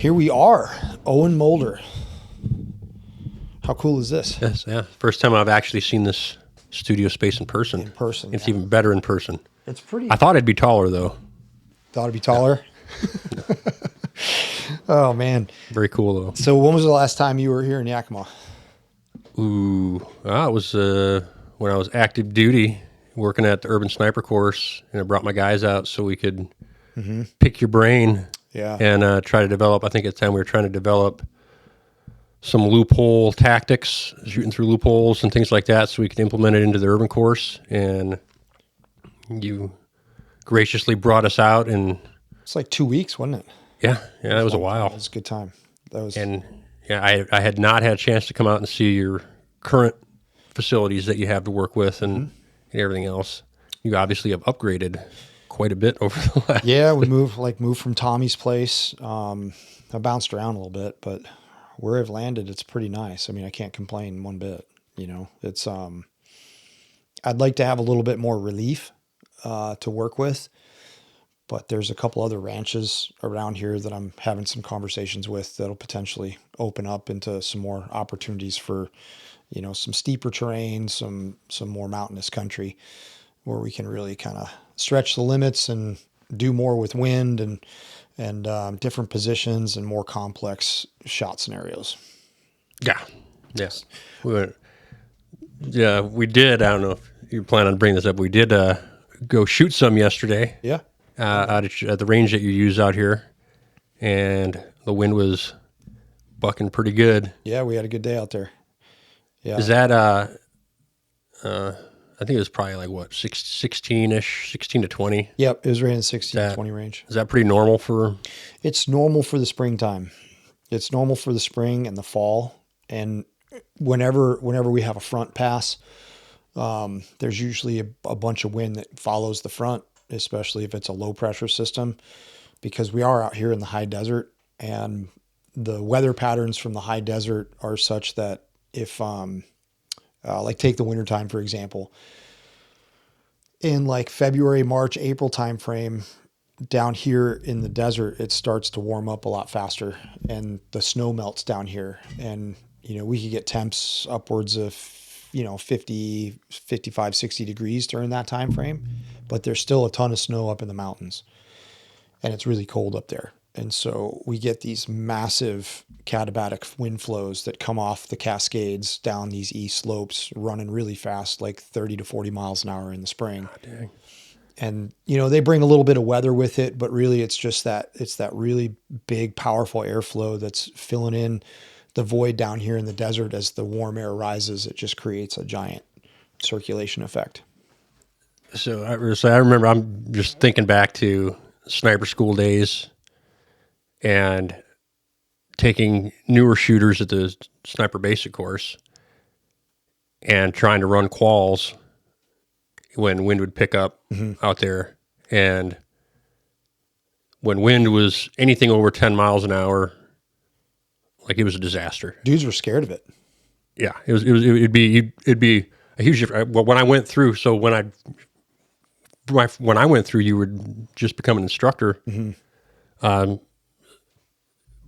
Here we are, Owen Mulder. How cool is this? Yes, yeah. First time I've actually seen this studio space in person. In person, It's yeah. even better in person. It's pretty. I thought it'd be taller though. Thought it'd be taller. Oh man. Very cool though. So when was the last time you were here in Yakima? Ooh, it was when I was active duty working at the Urban Sniper course, and I brought my guys out so we could pick your brain Yeah. and try to develop. I think at the time we were trying to develop some loophole tactics, shooting through loopholes and things like that, so we could implement it into the urban course. And you graciously brought us out, and It's like 2 weeks, wasn't it? yeah, it was a It while. was a good time. That was. And yeah, I had not had a chance to come out and see your current facilities that you have to work with and everything else. You obviously have upgraded quite a bit over the last. Yeah, we moved from Tommy's place. I bounced around a little bit, but where I've landed, it's pretty nice. I mean, I can't complain one bit. You know, it's I'd like to have a little bit more relief to work with, but there's a couple other ranches around here that I'm having some conversations with that'll potentially open up into some more opportunities for, you know, some steeper terrain, some more mountainous country where we can really kind of stretch the limits and do more with wind and different positions and more complex shot scenarios. Yeah, yes. We did. I don't know if you plan on bringing this up. We did go shoot some yesterday. Yeah. Out at the range that you use out here, and the wind was bucking pretty good. Yeah, we had a good day out there. Yeah. Is that I think it was probably like what 16-ish, 16 to 20. Yep, it was right in the 16 to 20 range. Is that pretty normal for? It's normal for the springtime. It's normal for the spring and the fall. And whenever we have a front pass, there's usually a bunch of wind that follows the front, especially if it's a low pressure system, because we are out here in the high desert, and the weather patterns from the high desert are such that if, like take the wintertime, for example, in like February, March, April timeframe, down here in the desert, it starts to warm up a lot faster and the snow melts down here. And, you know, we could get temps upwards of, 50, 55, 60 degrees during that time frame, but there's still a ton of snow up in the mountains and it's really cold up there. And so we get these massive katabatic wind flows that come off the Cascades down these east slopes running really fast, like 30 to 40 miles an hour in the spring. Oh, dang. And, they bring a little bit of weather with it, but really it's that really big, powerful airflow that's filling in the void down here in the desert. As the warm air rises, it just creates a giant circulation effect. So I remember, I'm just thinking back to sniper school days and taking newer shooters at the sniper basic course and trying to run quals when wind would pick up out there. And when wind was anything over 10 miles an hour, like it was a disaster. Dudes were scared of it. Yeah, it'd be a huge difference. Well, when I went through, when I went through, you were just become an instructor.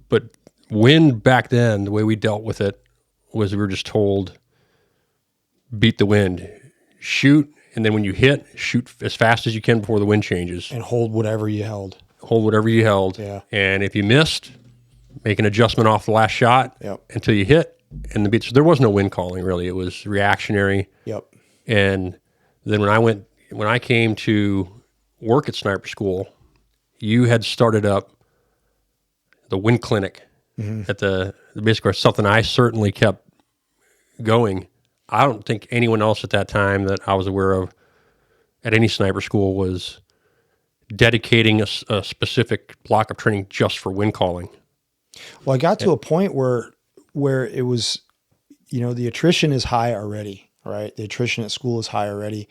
But wind back then, the way we dealt with it was we were just told, beat the wind, shoot, and then when you hit, shoot as fast as you can before the wind changes. And hold whatever you held. Yeah. And if you missed, make an adjustment off the last shot until you hit. And so there was no wind calling, really. It was reactionary. Yep. And then when I came to work at sniper school, you had started up the wind clinic at the basic course, something I certainly kept going. I don't think anyone else at that time that I was aware of at any sniper school was dedicating a specific block of training just for wind calling. Well, I got to a point where it was, the attrition is high already, right? The attrition at school is high already.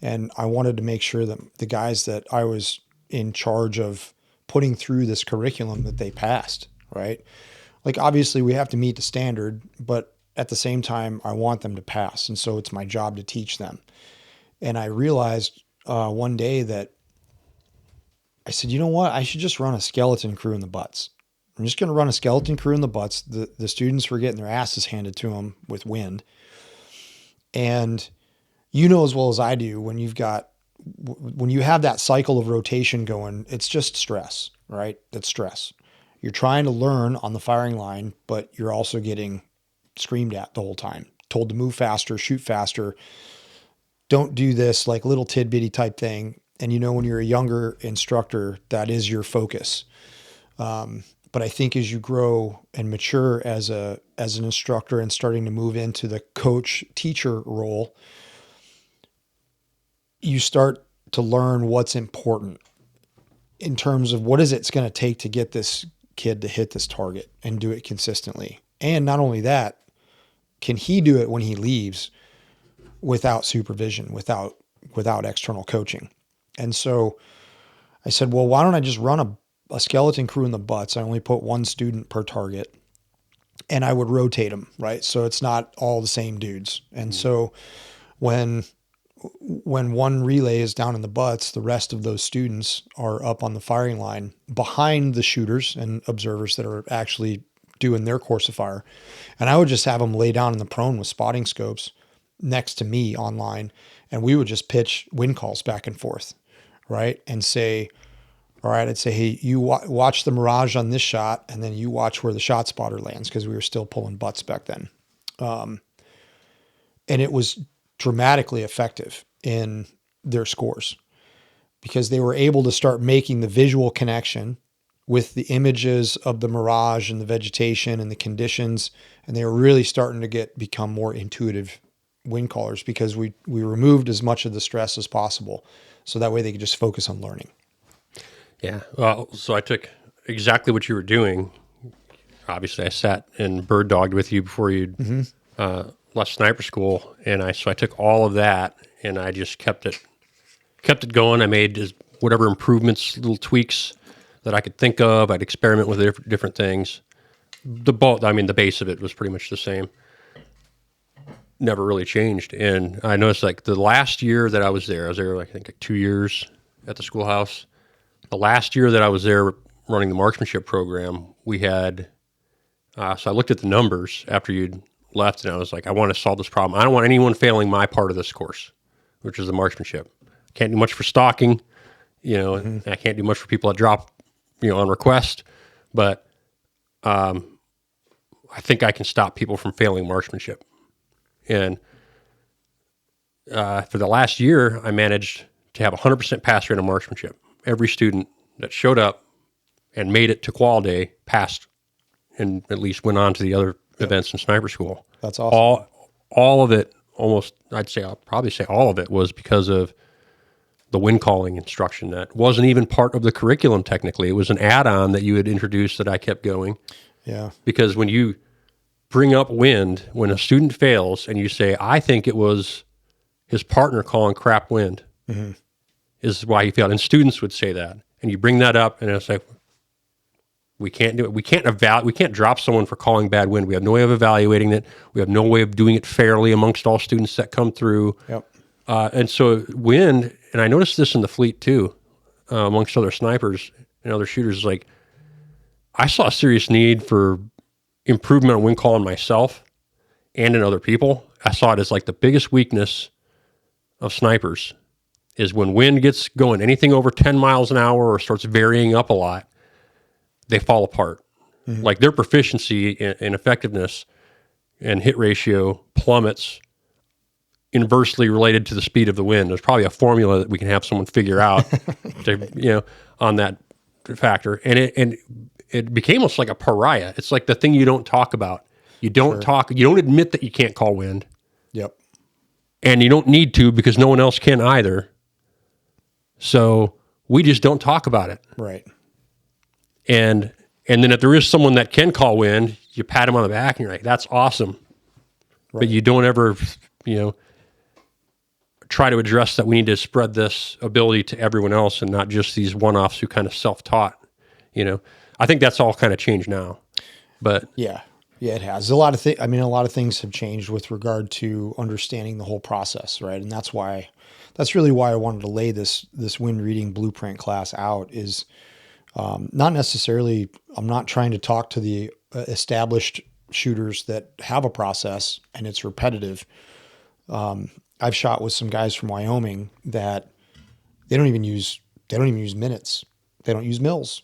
And I wanted to make sure that the guys that I was in charge of putting through this curriculum, that they passed, right? Like, obviously we have to meet the standard, but at the same time, I want them to pass. And so it's my job to teach them. And I realized one day that I said, you know what? I should just run a skeleton crew in the butts. I'm just going to run a skeleton crew in the butts. The students were getting their asses handed to them with wind. And you know as well as I do, when you have that cycle of rotation going, it's just stress, right? It's stress. You're trying to learn on the firing line, but you're also getting screamed at the whole time, told to move faster, shoot faster, don't do this, like little tidbitty type thing. And when you're a younger instructor, that is your focus. But I think as you grow and mature as an instructor and starting to move into the coach teacher role, you start to learn what's important in terms of what is it's going to take to get this kid to hit this target and do it consistently. And not only that, can he do it when he leaves without supervision, without external coaching? And so I said, well, why don't I just run a skeleton crew in the butts? I only put one student per target, and I would rotate them, right? So it's not all the same dudes. And so when one relay is down in the butts, the rest of those students are up on the firing line behind the shooters and observers that are actually doing their course of fire. And I would just have them lay down in the prone with spotting scopes next to me online. And we would just pitch wind calls back and forth, right? And say, all right, I'd say, hey, you watch the Mirage on this shot, and then you watch where the shot spotter lands, because we were still pulling butts back then. And it was dramatically effective in their scores, because they were able to start making the visual connection with the images of the Mirage and the vegetation and the conditions. And they were really starting to become more intuitive wind callers, because we removed as much of the stress as possible. So that way they could just focus on learning. Yeah. Well, so I took exactly what you were doing. Obviously I sat and bird dogged with you before you left sniper school. And I took all of that and I just kept it going. I made just whatever improvements, little tweaks that I could think of. I'd experiment with different things. The base of it was pretty much the same. Never really changed. And I noticed, like, the last year that I was there, I think like 2 years at the schoolhouse. The last year that I was there running the marksmanship program, we had, so I looked at the numbers after you'd left, and I was like, I want to solve this problem. I don't want anyone failing my part of this course, which is the marksmanship. Can't do much for stalking, and I can't do much for people that drop, on request, but I think I can stop people from failing marksmanship. And for the last year, I managed to have 100% pass rate on marksmanship. Every student that showed up and made it to qual day passed, and at least went on to the other events in sniper school. That's awesome. All of it, I'll probably say all of it, was because of the wind calling instruction that wasn't even part of the curriculum technically. It was an add-on that you had introduced that I kept going. Yeah. Because when you bring up wind, when a student fails and you say, I think it was his partner calling crap wind, is why he failed. And students would say that. And you bring that up and it's like, we can't do it. We can't drop someone for calling bad wind. We have no way of evaluating it. We have no way of doing it fairly amongst all students that come through. Yep. And so wind, and I noticed this in the fleet too, amongst other snipers and other shooters, like, I saw a serious need for improvement on wind calling myself and in other people. I saw it as like the biggest weakness of snipers is when wind gets going, anything over 10 miles an hour or starts varying up a lot, they fall apart. Like their proficiency in effectiveness and hit ratio plummets inversely related to the speed of the wind. There's probably a formula that we can have someone figure out to, on that factor. And it became almost like a pariah. It's like the thing you don't talk about. You don't you don't admit that you can't call wind. Yep. And you don't need to, because no one else can either. So we just don't talk about it. Right. And then if there is someone that can call wind, you pat him on the back and you're like, that's awesome. Right. But you don't ever, try to address that we need to spread this ability to everyone else and not just these one-offs who kind of self-taught. I think that's all kind of changed now. But yeah, it has. A lot of things have changed with regard to understanding the whole process, right? And that's really why I wanted to lay this wind reading blueprint class out, is Not necessarily, I'm not trying to talk to the established shooters that have a process and it's repetitive. I've shot with some guys from Wyoming that they don't even use minutes. They don't use mils.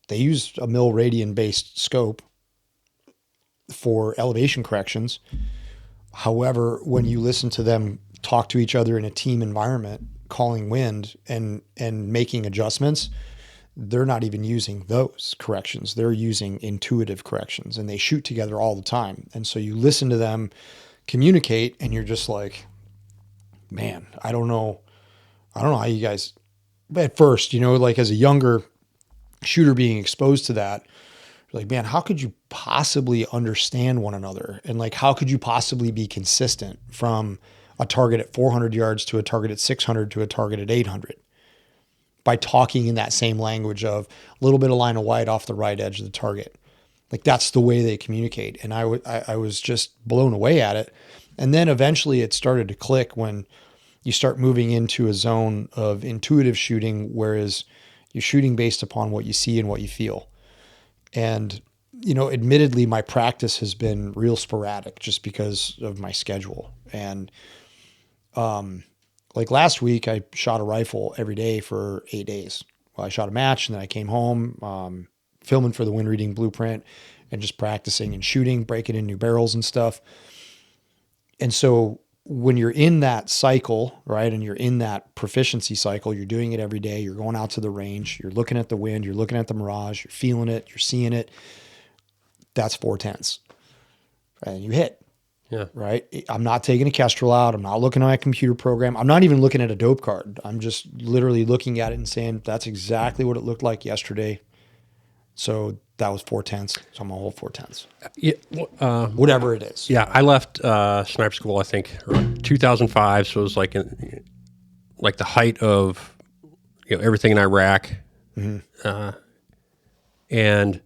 They use a mil radian based scope for elevation corrections. However, when you listen to them talk to each other in a team environment, calling wind and making adjustments, they're not even using those corrections. They're using intuitive corrections, and they shoot together all the time. And so you listen to them communicate and you're just like, man, I don't know how you guys, at first, like as a younger shooter being exposed to that, like, man, how could you possibly understand one another? And like, how could you possibly be consistent from a target at 400 yards to a target at 600 to a target at 800 by talking in that same language of a little bit of line of white off the right edge of the target? Like, that's the way they communicate. And I was just blown away at it. And then eventually it started to click when you start moving into a zone of intuitive shooting, whereas you're shooting based upon what you see and what you feel. And, admittedly, my practice has been real sporadic just because of my schedule. And like last week, I shot a rifle every day for 8 days. Well, I shot a match and then I came home, filming for the wind reading blueprint and just practicing and shooting, breaking in new barrels and stuff. And so when you're in that cycle, right, and you're in that proficiency cycle, you're doing it every day, you're going out to the range, you're looking at the wind, you're looking at the Mirage, you're feeling it, you're seeing it. That's 410s. And you hit. Yeah. Right. I'm not taking a Kestrel out. I'm not looking at my computer program. I'm not even looking at a dope card. I'm just literally looking at it and saying, that's exactly what it looked like yesterday. So that was 410s. So I'm going to hold 410s. Yeah, whatever it is. Yeah. I left sniper school, I think, around 2005. So it was like the height of everything in Iraq. Mm-hmm. And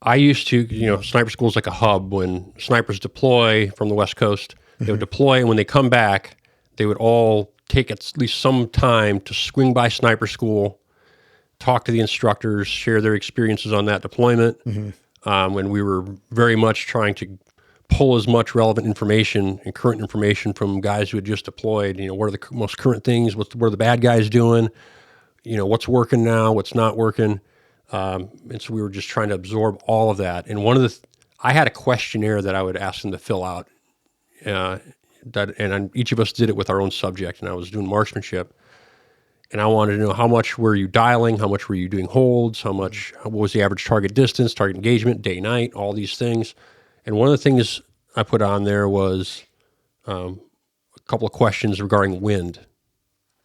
I used to, sniper school is like a hub. When snipers deploy from the West Coast, they would deploy, and when they come back, they would all take at least some time to swing by sniper school, talk to the instructors, share their experiences on that deployment. Mm-hmm. When we were very much trying to pull as much relevant information and current information from guys who had just deployed. What are the most current things? What are the bad guys doing? What's working now? What's not working? And so we were just trying to absorb all of that. And I had a questionnaire that I would ask them to fill out. Each of us did it with our own subject. And I was doing marksmanship. And I wanted to know, how much were you dialing? How much were you doing holds? What was the average target distance, target engagement, day, night, all these things. And one of the things I put on there was a couple of questions regarding wind.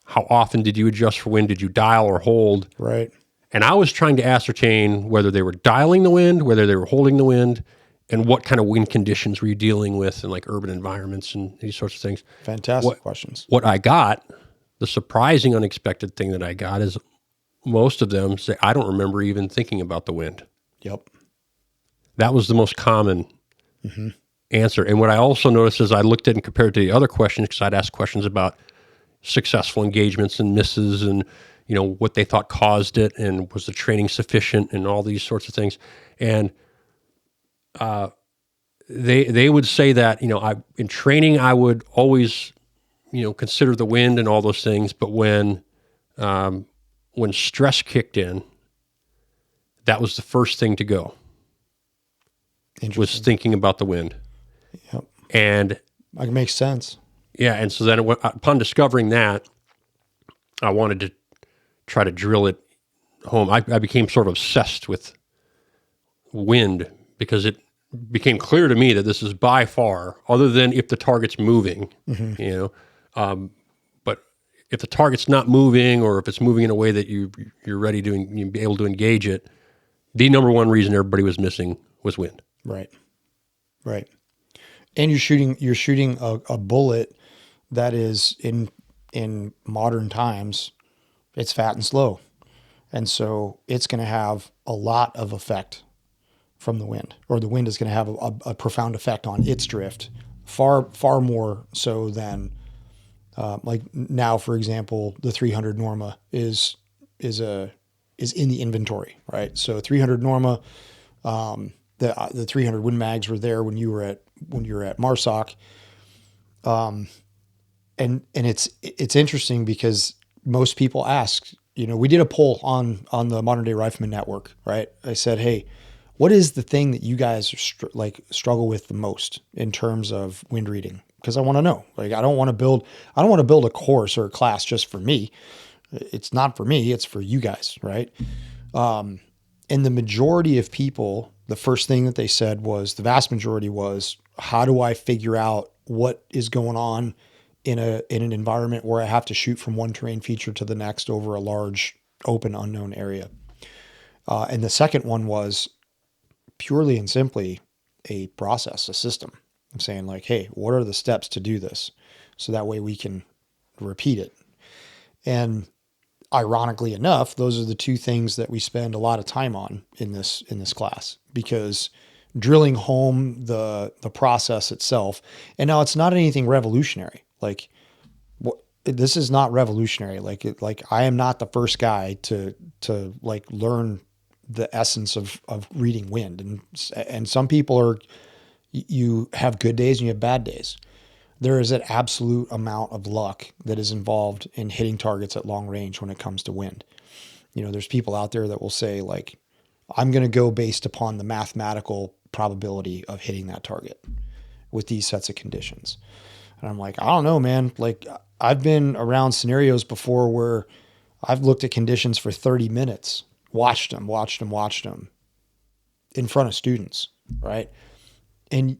How often did you adjust for wind? Did you dial or hold? Right. And I was trying to ascertain whether they were dialing the wind, whether they were holding the wind, and what kind of wind conditions were you dealing with in like urban environments and these sorts of things. Fantastic questions. What I got, the surprising, unexpected thing that I got is most of them say, I don't remember even thinking about the wind. Yep. That was the most common answer. And what I also noticed is I looked at and compared to the other questions, because I'd ask questions about successful engagements and misses and what they thought caused it, and was the training sufficient, and all these sorts of things. And they would say that, in training, I would always, consider the wind and all those things. But when stress kicked in, that was the first thing to go, was thinking about the wind. Yep. And it makes sense. Yeah. And so then upon discovering that, I wanted to try to drill it home. I became sort of obsessed with wind, because it became clear to me that this is by far, other than if the target's moving, but if the target's not moving, or if it's moving in a way that you're ready to be able to engage it, the number one reason everybody was missing was wind. Right. Right. And you're shooting a bullet that is in modern times, it's fat and slow. And so it's going to have a lot of effect from the wind, or the wind is going to have a profound effect on its drift, far more so than like now, for example, the 300 Norma is a is in the inventory, right? So 300 Norma, the 300 Win Mags were there when you were at MARSOC. And it's interesting because most people ask, we did a poll on the Modern Day Rifleman Network, right? I said, hey, what is the thing that you guys struggle with the most in terms of wind reading? Because I want to know. Like, I don't want to build a course or a class just for me. It's not for me. It's for you guys, right? And the majority of people, the first thing that they said was, the vast majority was, how do I figure out what is going on in an environment where I have to shoot from one terrain feature to the next over a large open unknown area? And the second one was purely and simply a process, a system. I'm saying like, hey, what are the steps to do this? So that way we can repeat it. And ironically enough, those are the two things that we spend a lot of time on in this class, because drilling home the process itself. And now it's not anything revolutionary. Like, this is not revolutionary. Like I am not the first guy to like learn the essence of reading wind. And some people you have good days and you have bad days. There is an absolute amount of luck that is involved in hitting targets at long range when it comes to wind. There's people out there that will say like, I'm going to go based upon the mathematical probability of hitting that target with these sets of conditions. And I'm like, I don't know, man. Like, I've been around scenarios before where I've looked at conditions for 30 minutes, watched them in front of students, right? And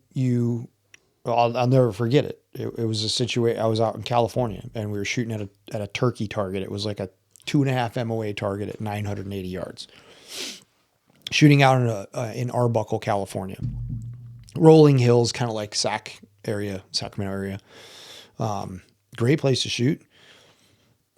I'll never forget it. It was a situation. I was out in California and we were shooting at a turkey target. It was like a 2.5 MOA target at 980 yards. Shooting out in Arbuckle, California, rolling hills, kind of like Sacramento area. Great place to shoot.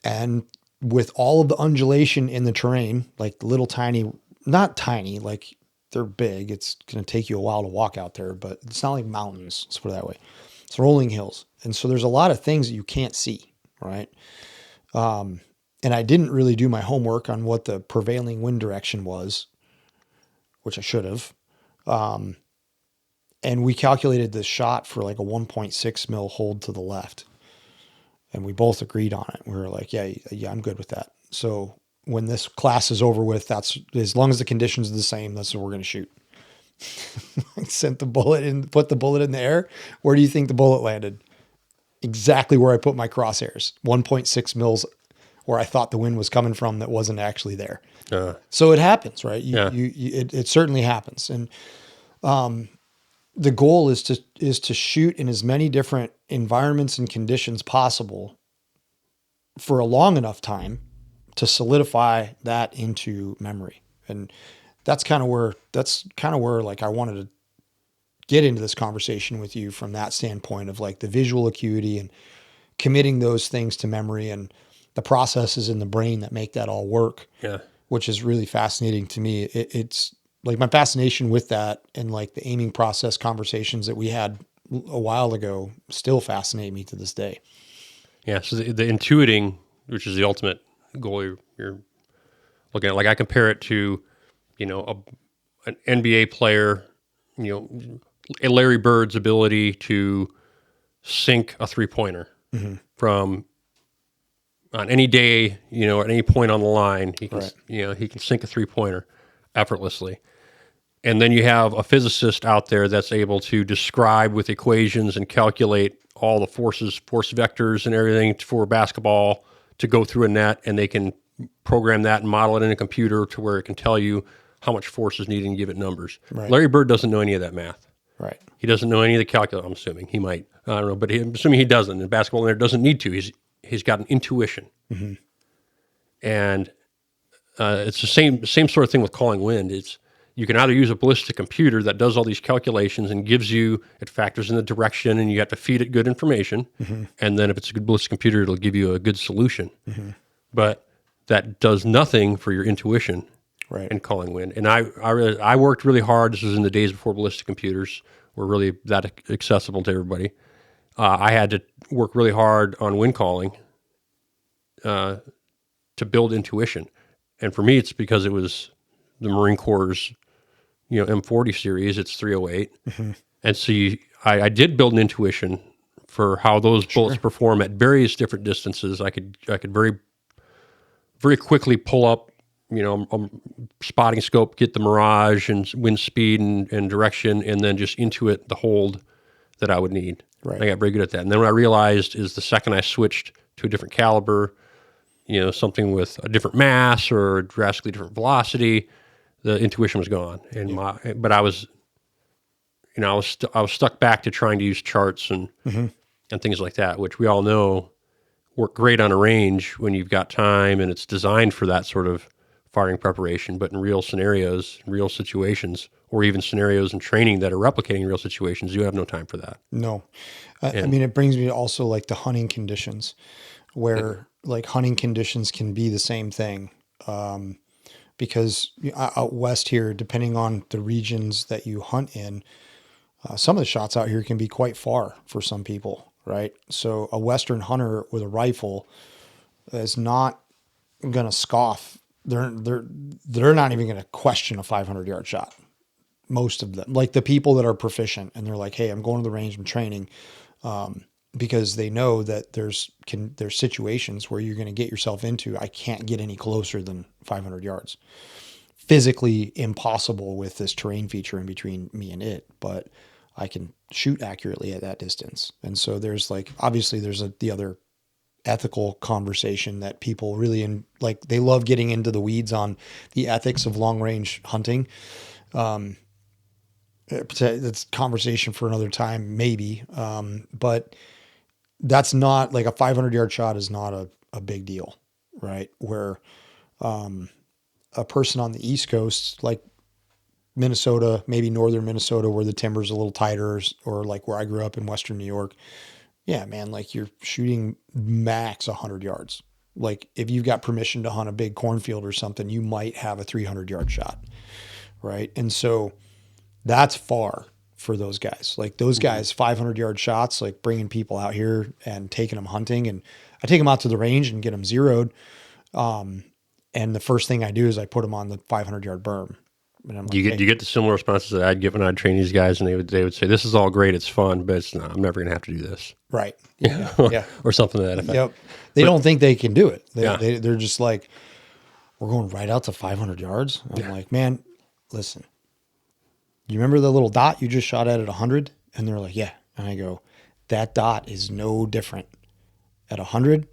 And with all of the undulation in the terrain, like little tiny, not tiny, like they're big. It's going to take you a while to walk out there, but it's not like mountains. Let's put it that way. It's rolling hills. And so there's a lot of things that you can't see, right? And I didn't really do my homework on what the prevailing wind direction was, which I should have. And we calculated this shot for like a 1.6 mil hold to the left. And we both agreed on it. We were like, yeah, I'm good with that. So when this class is over with, that's as long as the conditions are the same, that's what we're going to shoot. I sent the bullet and put the bullet in the air. Where do you think the bullet landed? Exactly where I put my crosshairs, 1.6 mils where I thought the wind was coming from that wasn't actually there. So it happens, right? It certainly happens. And, the goal is to shoot in as many different environments and conditions possible for a long enough time to solidify that into memory. And that's kind of where like I wanted to get into this conversation with you from that standpoint of like the visual acuity and committing those things to memory and the processes in the brain that make that all work. Yeah. Which is really fascinating to me. It's like my fascination with that and like the aiming process conversations that we had a while ago still fascinate me to this day. Yeah. So the intuiting, which is the ultimate goal you're looking at, like I compare it to, an NBA player, a Larry Bird's ability to sink a 3-pointer from on any day, at any point on the line, he can, he can sink a 3-pointer effortlessly. And then you have a physicist out there that's able to describe with equations and calculate all the force vectors and everything for basketball to go through a net, and they can program that and model it in a computer to where it can tell you how much force is needed and give it numbers. Right. Larry Bird doesn't know any of that math. Right. He doesn't know any of the calculus. I'm assuming he might. I don't know, but I'm assuming he doesn't. And basketball player doesn't need to. He's got an intuition. Mm-hmm. And it's the same sort of thing with calling wind. You can either use a ballistic computer that does all these calculations and it factors in the direction, and you have to feed it good information. Mm-hmm. And then if it's a good ballistic computer, it'll give you a good solution. Mm-hmm. But that does nothing for your intuition in calling wind. And I worked really hard. This was in the days before ballistic computers were really that accessible to everybody. I had to work really hard on wind calling to build intuition. And for me, it's because it was the Marine Corps' M40 series. It's 308, and so I did build an intuition for how those bullets perform at various different distances. I could very very quickly pull up, spotting scope, get the Mirage and wind speed and direction, and then just intuit the hold that I would need. Right. I got very good at that. And then what I realized is the second I switched to a different caliber, something with a different mass or a drastically different velocity, the intuition was gone. And but I was, I was stuck back to trying to use charts and things like that, which we all know work great on a range when you've got time and it's designed for that sort of firing preparation. But in real scenarios, real situations, or even scenarios and training that are replicating real situations, you have no time for that. No. I mean, it brings me to also like the hunting conditions where like hunting conditions can be the same thing. Because out west here, depending on the regions that you hunt in, some of the shots out here can be quite far for some people, right? So a Western hunter with a rifle is not going to scoff. They're not even going to question a 500-yard shot. Most of them, like the people that are proficient, and they're like, "Hey, I'm going to the range, I'm training," because they know that there's situations where you're going to get yourself into. I can't get any closer than 500 yards. Physically impossible with this terrain feature in between me and it, but I can shoot accurately at that distance. And so there's like, obviously there's the other ethical conversation that people really they love getting into the weeds on the ethics of long range hunting. It's conversation for another time, maybe. But that's not like a 500-yard shot is not a big deal, right? Where, a person on the East Coast, like Minnesota, maybe northern Minnesota, where the timber's a little tighter, or like where I grew up in Western New York. Yeah, man, like you're shooting max 100 yards. Like if you've got permission to hunt a big cornfield or something, you might have a 300-yard shot, right? And so that's far for those guys. Like those guys, 500-yard shots, like bringing people out here and taking them hunting. And I take them out to the range and get them zeroed. And the first thing I do is I put them on the 500-yard berm. And I'm like, you get the similar responses that I'd give when I'd train these guys, and they would say, "This is all great, it's fun, but it's not, I'm never going to have to do this." Right. Yeah. Or something to that effect. Yep. They don't think they can do it. They're just like, "We're going right out to 500 yards." I'm like, "Man, listen, you remember the little dot you just shot at 100? And they're like, "Yeah." And I go, "That dot is no different at 100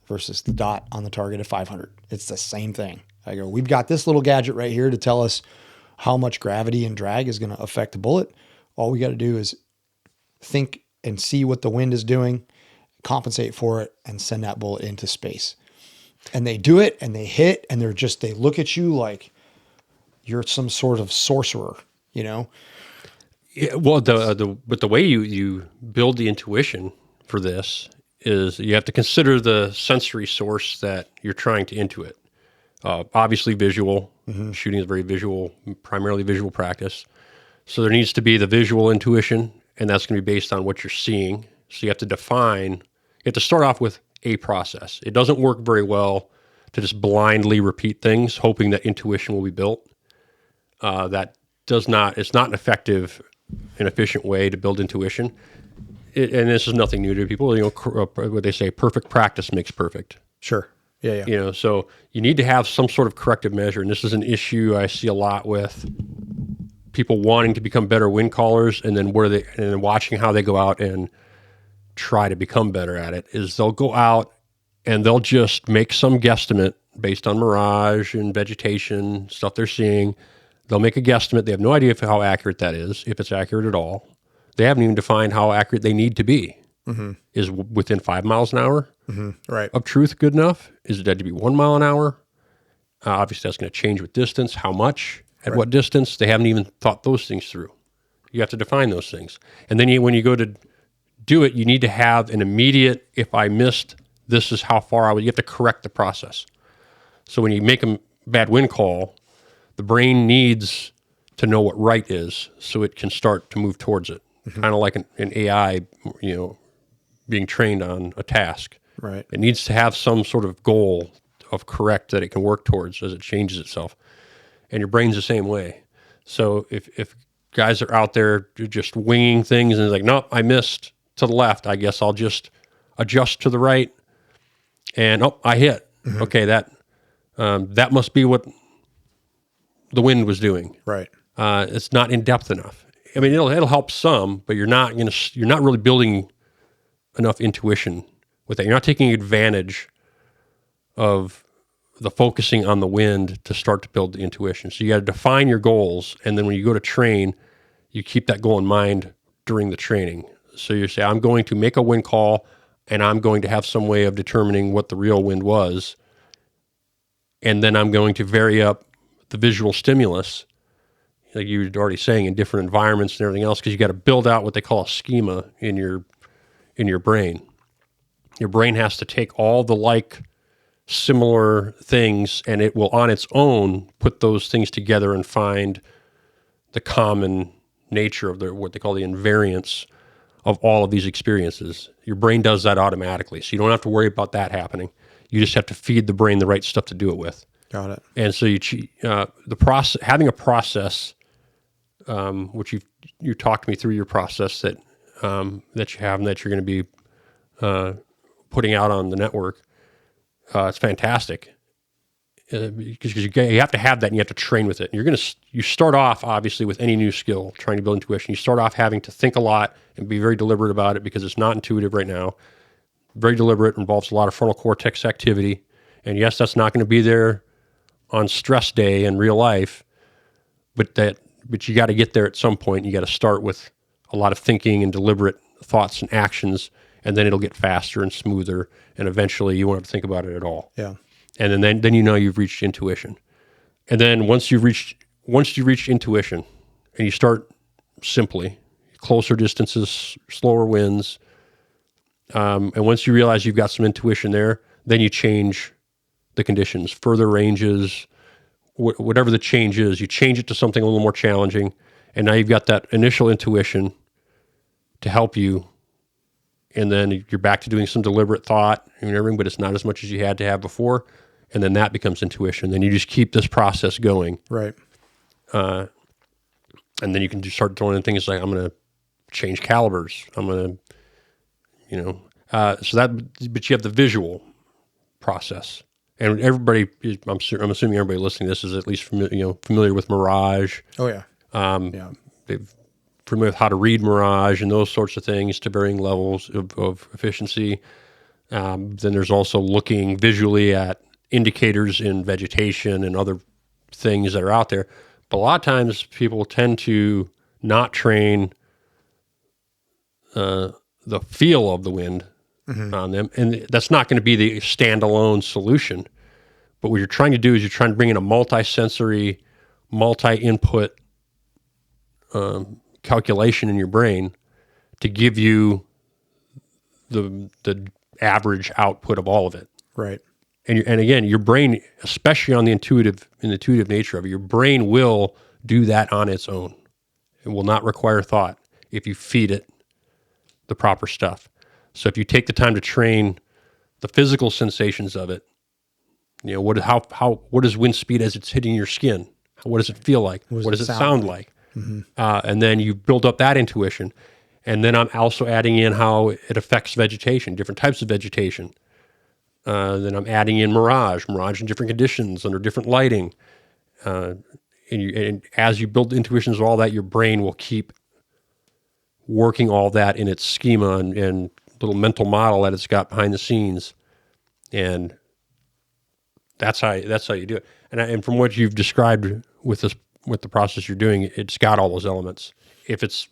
versus the dot on the target at 500. It's the same thing." I go, "We've got this little gadget right here to tell us how much gravity and drag is going to affect the bullet. All we got to do is think and see what the wind is doing, compensate for it, and send that bullet into space." And they do it and they hit, and they look at you like you're some sort of sorcerer, Yeah. Well, but the way you build the intuition for this is you have to consider the sensory source that you're trying to intuit. Obviously visual. Shooting is very visual, primarily visual practice. So there needs to be the visual intuition, and that's going to be based on what you're seeing. So you have to start off with a process. It doesn't work very well to just blindly repeat things, hoping that intuition will be built. It's not an effective and efficient way to build intuition. And this is nothing new to people. What they say, perfect practice makes perfect. Sure. Yeah. So you need to have some sort of corrective measure. And this is an issue I see a lot with people wanting to become better wind callers, and then watching how they go out and try to become better at it. Is they'll go out and they'll just make some guesstimate based on mirage and vegetation, stuff they're seeing. They'll make a guesstimate. They have no idea how accurate that is, if it's accurate at all. They haven't even defined how accurate they need to be. Is within 5 miles an hour right of truth good enough? Is it had to be 1 mile an hour? Obviously, that's going to change with distance. How much? At what distance? They haven't even thought those things through. You have to define those things. And then when you go to do it, you need to have an immediate, if I missed, this is how far you have to correct the process. So when you make a bad wind call, the brain needs to know what right is so it can start to move towards it. Kind of like an AI, being trained on a task. Right. It needs to have some sort of goal of correct that it can work towards as it changes itself. And your brain's the same way. So if guys are out there just winging things and it's like, nope, I missed to the left, I guess I'll just adjust to the right, and I hit. Mm-hmm. Okay, that must be what the wind was doing. Right. It's not in depth enough. I mean, it'll help some, but you're not really building enough intuition with that. You're not taking advantage of the focusing on the wind to start to build the intuition. So you got to define your goals, and then when you go to train, you keep that goal in mind during the training. So you say, I'm going to make a wind call, and I'm going to have some way of determining what the real wind was, and then I'm going to vary up the visual stimulus, like you were already saying, in different environments and everything else, because you got to build out what they call a schema in your brain. Your brain has to take all the similar things, and it will on its own put those things together and find the common nature of what they call the invariance of all of these experiences. Your brain does that automatically, so you don't have to worry about that happening. You just have to feed the brain the right stuff to do it with. Got it. And so the process, having a process, which you talked me through your process that you have and that you're going to be putting out on the network. It's fantastic because you have to have that, and you have to train with it. And you start off obviously with any new skill trying to build intuition. You start off having to think a lot and be very deliberate about it because it's not intuitive right now. Very deliberate, involves a lot of frontal cortex activity, and yes, that's not going to be there on stress day in real life, but you got to get there at some point. You got to start with a lot of thinking and deliberate thoughts and actions, and then it'll get faster and smoother, and eventually you won't have to think about it at all. Yeah. And then you know you've reached intuition. And then once you reach intuition, and you start simply, closer distances, slower winds, and once you realize you've got some intuition there, then you change the conditions, further ranges, whatever the change is, you change it to something a little more challenging, and now you've got that initial intuition to help you, and then you're back to doing some deliberate thought and everything, but it's not as much as you had to have before, and then that becomes intuition. Then you just keep this process going. Right. And then you can just start throwing in things like, I'm going to change calibers. I'm going to, but you have the visual process. And everybody, I'm assuming everybody listening to this is at least familiar with Mirage. Oh yeah. Yeah. They're familiar with how to read Mirage and those sorts of things to varying levels of efficiency. Then there's also looking visually at indicators in vegetation and other things that are out there. But a lot of times people tend to not train the feel of the wind on them. And that's not going to be the standalone solution. But what you're trying to do is you're trying to bring in a multi-sensory, multi-input calculation in your brain to give you the average output of all of it. Right. And again, your brain, especially on the intuitive nature of it, your brain will do that on its own. It will not require thought if you feed it the proper stuff. So if you take the time to train the physical sensations of it, what is wind speed as it's hitting your skin? What does it feel like? What does it sound like? Mm-hmm. And then you build up that intuition. And then I'm also adding in how it affects vegetation, different types of vegetation. Then I'm adding in Mirage in different conditions, under different lighting. And as you build intuitions of all that, your brain will keep working all that in its schema and little mental model that it's got behind the scenes. And that's how you do it. And from what you've described with the process you're doing, it's got all those elements if it's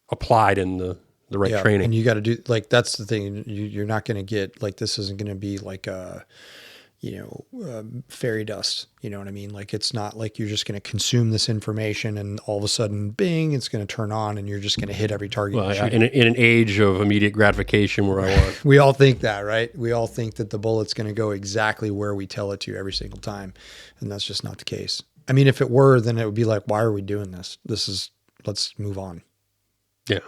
applied in the right training. And you got to do, that's the thing. You're not going to get, this isn't going to be like a, fairy dust. You know what I mean? It's not like you're just going to consume this information and all of a sudden, bing, it's going to turn on and you're just going to hit every target. Well, in an age of immediate gratification where I want. We all think that, right? We all think that the bullet's going to go exactly where we tell it to every single time. And that's just not the case. I mean, if it were, then it would be like, why are we doing this? Let's move on. Yeah.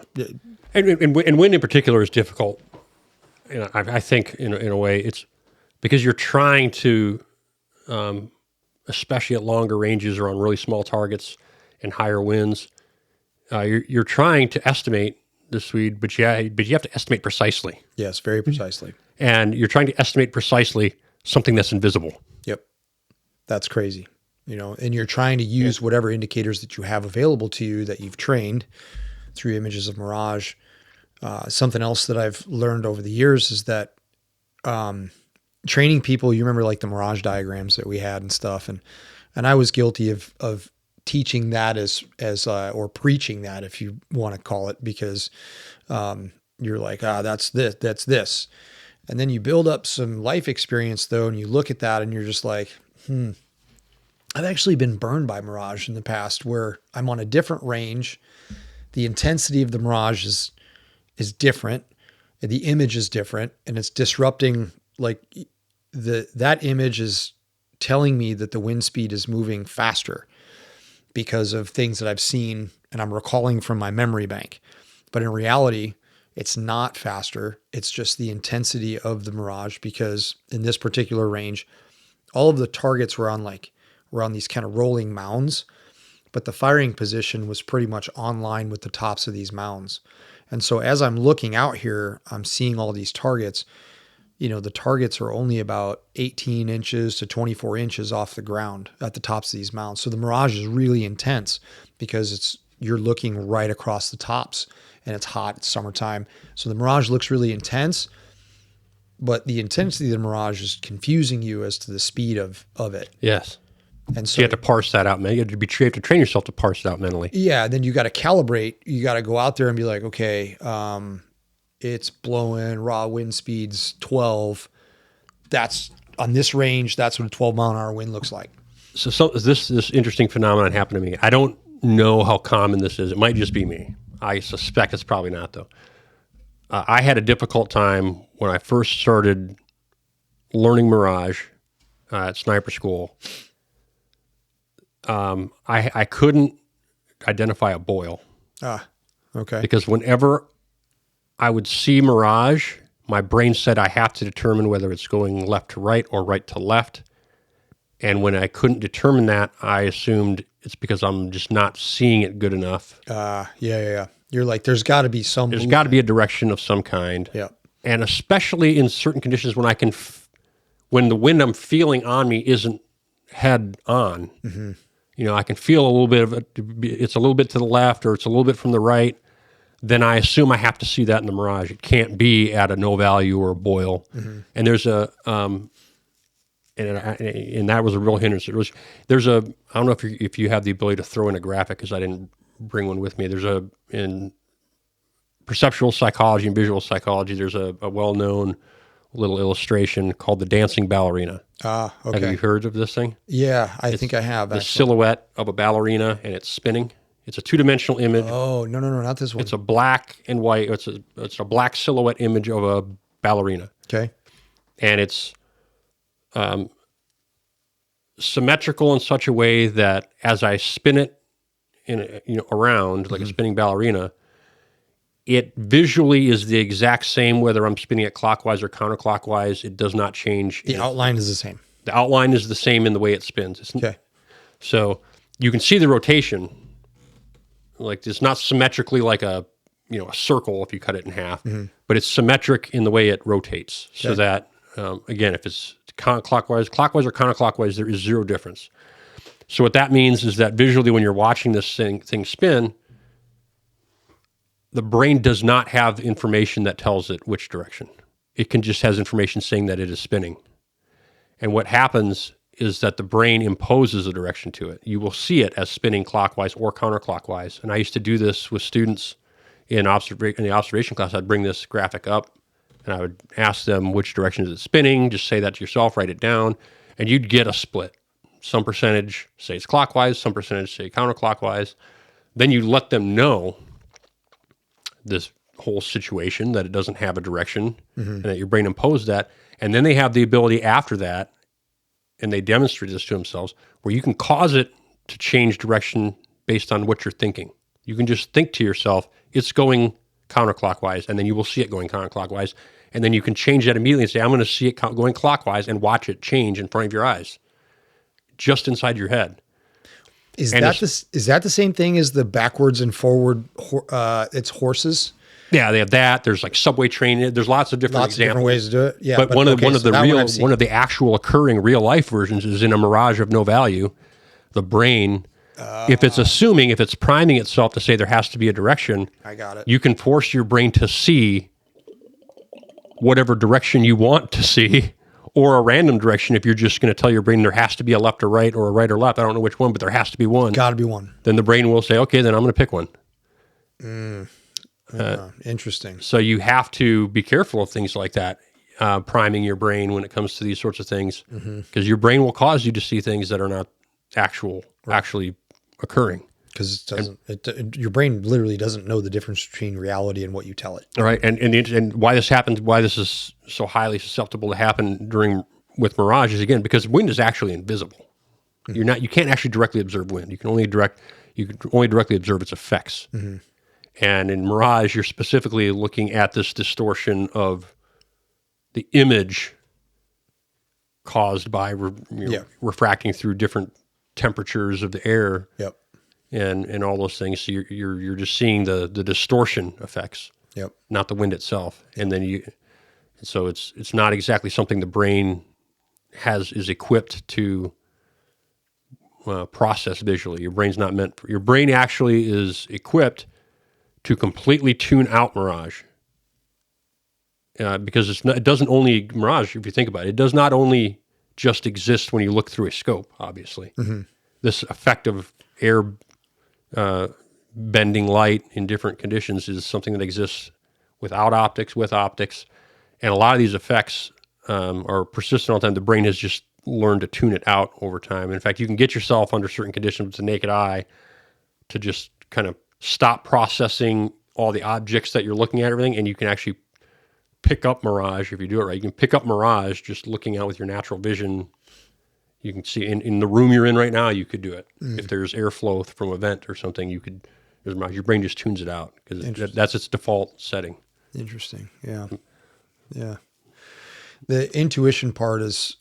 And wind in particular is difficult. I think in a way it's because you're trying to, especially at longer ranges or on really small targets and higher winds, you're trying to estimate the speed, but you have to estimate precisely. Yes, very precisely. And you're trying to estimate precisely something that's invisible. Yep. That's crazy. And you're trying to use whatever indicators that you have available to you that you've trained through images of Mirage. Something else that I've learned over the years is that training people, you remember like the Mirage diagrams that we had and stuff. And I was guilty of teaching that as or preaching that, if you want to call it, because you're like, that's this. And then you build up some life experience though, and you look at that and you're just like, I've actually been burned by Mirage in the past where I'm on a different range. The intensity of the Mirage is different. The image is different, and it's disrupting, like that image is telling me that the wind speed is moving faster because of things that I've seen and I'm recalling from my memory bank. But in reality, it's not faster. It's just the intensity of the Mirage, because in this particular range, all of the targets were on these kind of rolling mounds, but the firing position was pretty much on line with the tops of these mounds. And so as I'm looking out here, I'm seeing all these targets. The targets are only about 18 inches to 24 inches off the ground at the tops of these mounds. So the Mirage is really intense because you're looking right across the tops, and it's hot, it's summertime. So the Mirage looks really intense, but the intensity of the Mirage is confusing you as to the speed of it. Yes. And so you have to parse that out, man. You have to train yourself to parse it out mentally. Yeah. Then you got to calibrate. You got to go out there and be like, okay, it's blowing raw wind speeds 12. That's on this range. That's what a 12-mile-an-hour wind looks like. So this interesting phenomenon happened to me. I don't know how common this is. It might just be me. I suspect it's probably not, though. I had a difficult time when I first started learning Mirage at sniper school. I couldn't identify a boil. Okay. Because whenever I would see Mirage, my brain said I have to determine whether it's going left to right or right to left. And when I couldn't determine that, I assumed it's because I'm just not seeing it good enough. Yeah. You're like, there's got to be some. There's got to be a direction of some kind. Yeah. And especially in certain conditions when when the wind I'm feeling on me isn't head on. Mm-hmm. I can feel a little bit of it. It's a little bit to the left or it's a little bit from the right. Then I assume I have to see that in the Mirage. It can't be at a no value or a boil. Mm-hmm. And there's and that was a real hindrance. I don't know if you have the ability to throw in a graphic, because I didn't bring one with me. In perceptual psychology and visual psychology, there's a well-known little illustration called the dancing ballerina. Okay. Have you heard of this thing? Yeah, I think I have. The silhouette of a ballerina, and it's spinning. It's a two-dimensional image. Oh, no, not this one. It's a black and white. It's a black silhouette image of a ballerina. Okay. And it's symmetrical in such a way that as I spin it around like a spinning ballerina, it visually is the exact same whether I'm spinning it clockwise or counterclockwise. It does not change. The outline is the same. The outline is the same in the way it spins. Okay. So you can see the rotation. Like, it's not symmetrically like a circle if you cut it in half, but it's symmetric in the way it rotates. So that, again, if it's clockwise or counterclockwise, there is zero difference. So what that means is that visually when you're watching this thing spin, the brain does not have information that tells it which direction. It just has information saying that it is spinning. And what happens is that the brain imposes a direction to it. You will see it as spinning clockwise or counterclockwise. And I used to do this with students in the observation class. I'd bring this graphic up and I would ask them which direction is it spinning. Just say that to yourself, write it down, and you'd get a split. Some percentage say it's clockwise, some percentage say counterclockwise. Then you let them know this whole situation, that it doesn't have a direction, and that your brain imposed that. And then they have the ability after that, and they demonstrate this to themselves, where you can cause it to change direction based on what you're thinking. You can just think to yourself, it's going counterclockwise, and then you will see it going counterclockwise. And then you can change that immediately and say, I'm going to see it going clockwise and watch it change in front of your eyes, just inside your head. Is that the same thing as the backwards and forward? It's horses. Yeah, they have that. There's like subway train. There's lots of different examples. Different ways to do it. Yeah, but one of the actual occurring real life versions is in a Mirage of no value. The brain, if it's priming itself to say there has to be a direction, I got it. You can force your brain to see whatever direction you want to see, or a random direction. If you're just going to tell your brain there has to be a left or right, or a right or left, I don't know which one, but there has to be one. Got to be one. Then the brain will say, okay, then I'm going to pick one. Interesting. So you have to be careful of things like that, priming your brain when it comes to these sorts of things, because your brain will cause you to see things that are not actually occurring. Because your brain literally doesn't know the difference between reality and what you tell it. All right, and why this happens, why this is so highly susceptible to happen with Mirage is, again, because wind is actually invisible. You can't actually directly observe wind. You can only directly observe its effects. And in Mirage, you're specifically looking at this distortion of the image caused by refracting through different temperatures of the air. Yep. And all those things. So you're just seeing the distortion effects. Yep. Not the wind itself. And then so it's not exactly something the brain is equipped to process visually. Your brain actually is equipped to completely tune out Mirage. Because it doesn't only, Mirage, if you think about it, it does not only just exist when you look through a scope, obviously. This effect of air bending light in different conditions is something that exists without optics, with optics. And a lot of these effects are persistent all the time. The brain has just learned to tune it out over time. In fact, you can get yourself under certain conditions with the naked eye to just kind of stop processing all the objects that you're looking at, everything, and you can actually pick up Mirage if you do it right. You can pick up Mirage just looking out with your natural vision. You can see in the room you're in right now, you could do it. If there's airflow from a vent or something, there's Mirage. Your brain just tunes it out because that's its default setting. Interesting. Yeah. Yeah. The intuition part is,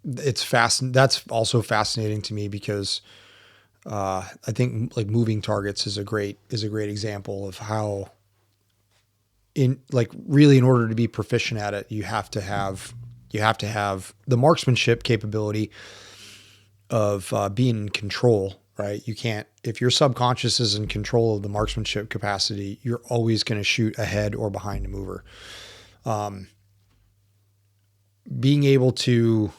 that's also fascinating to me because I think like moving targets is a great example of how in order to be proficient at it, you have to have the marksmanship capability of being in control, right? You can't, if your subconscious is in control of the marksmanship capacity, you're always going to shoot ahead or behind a mover. Being able to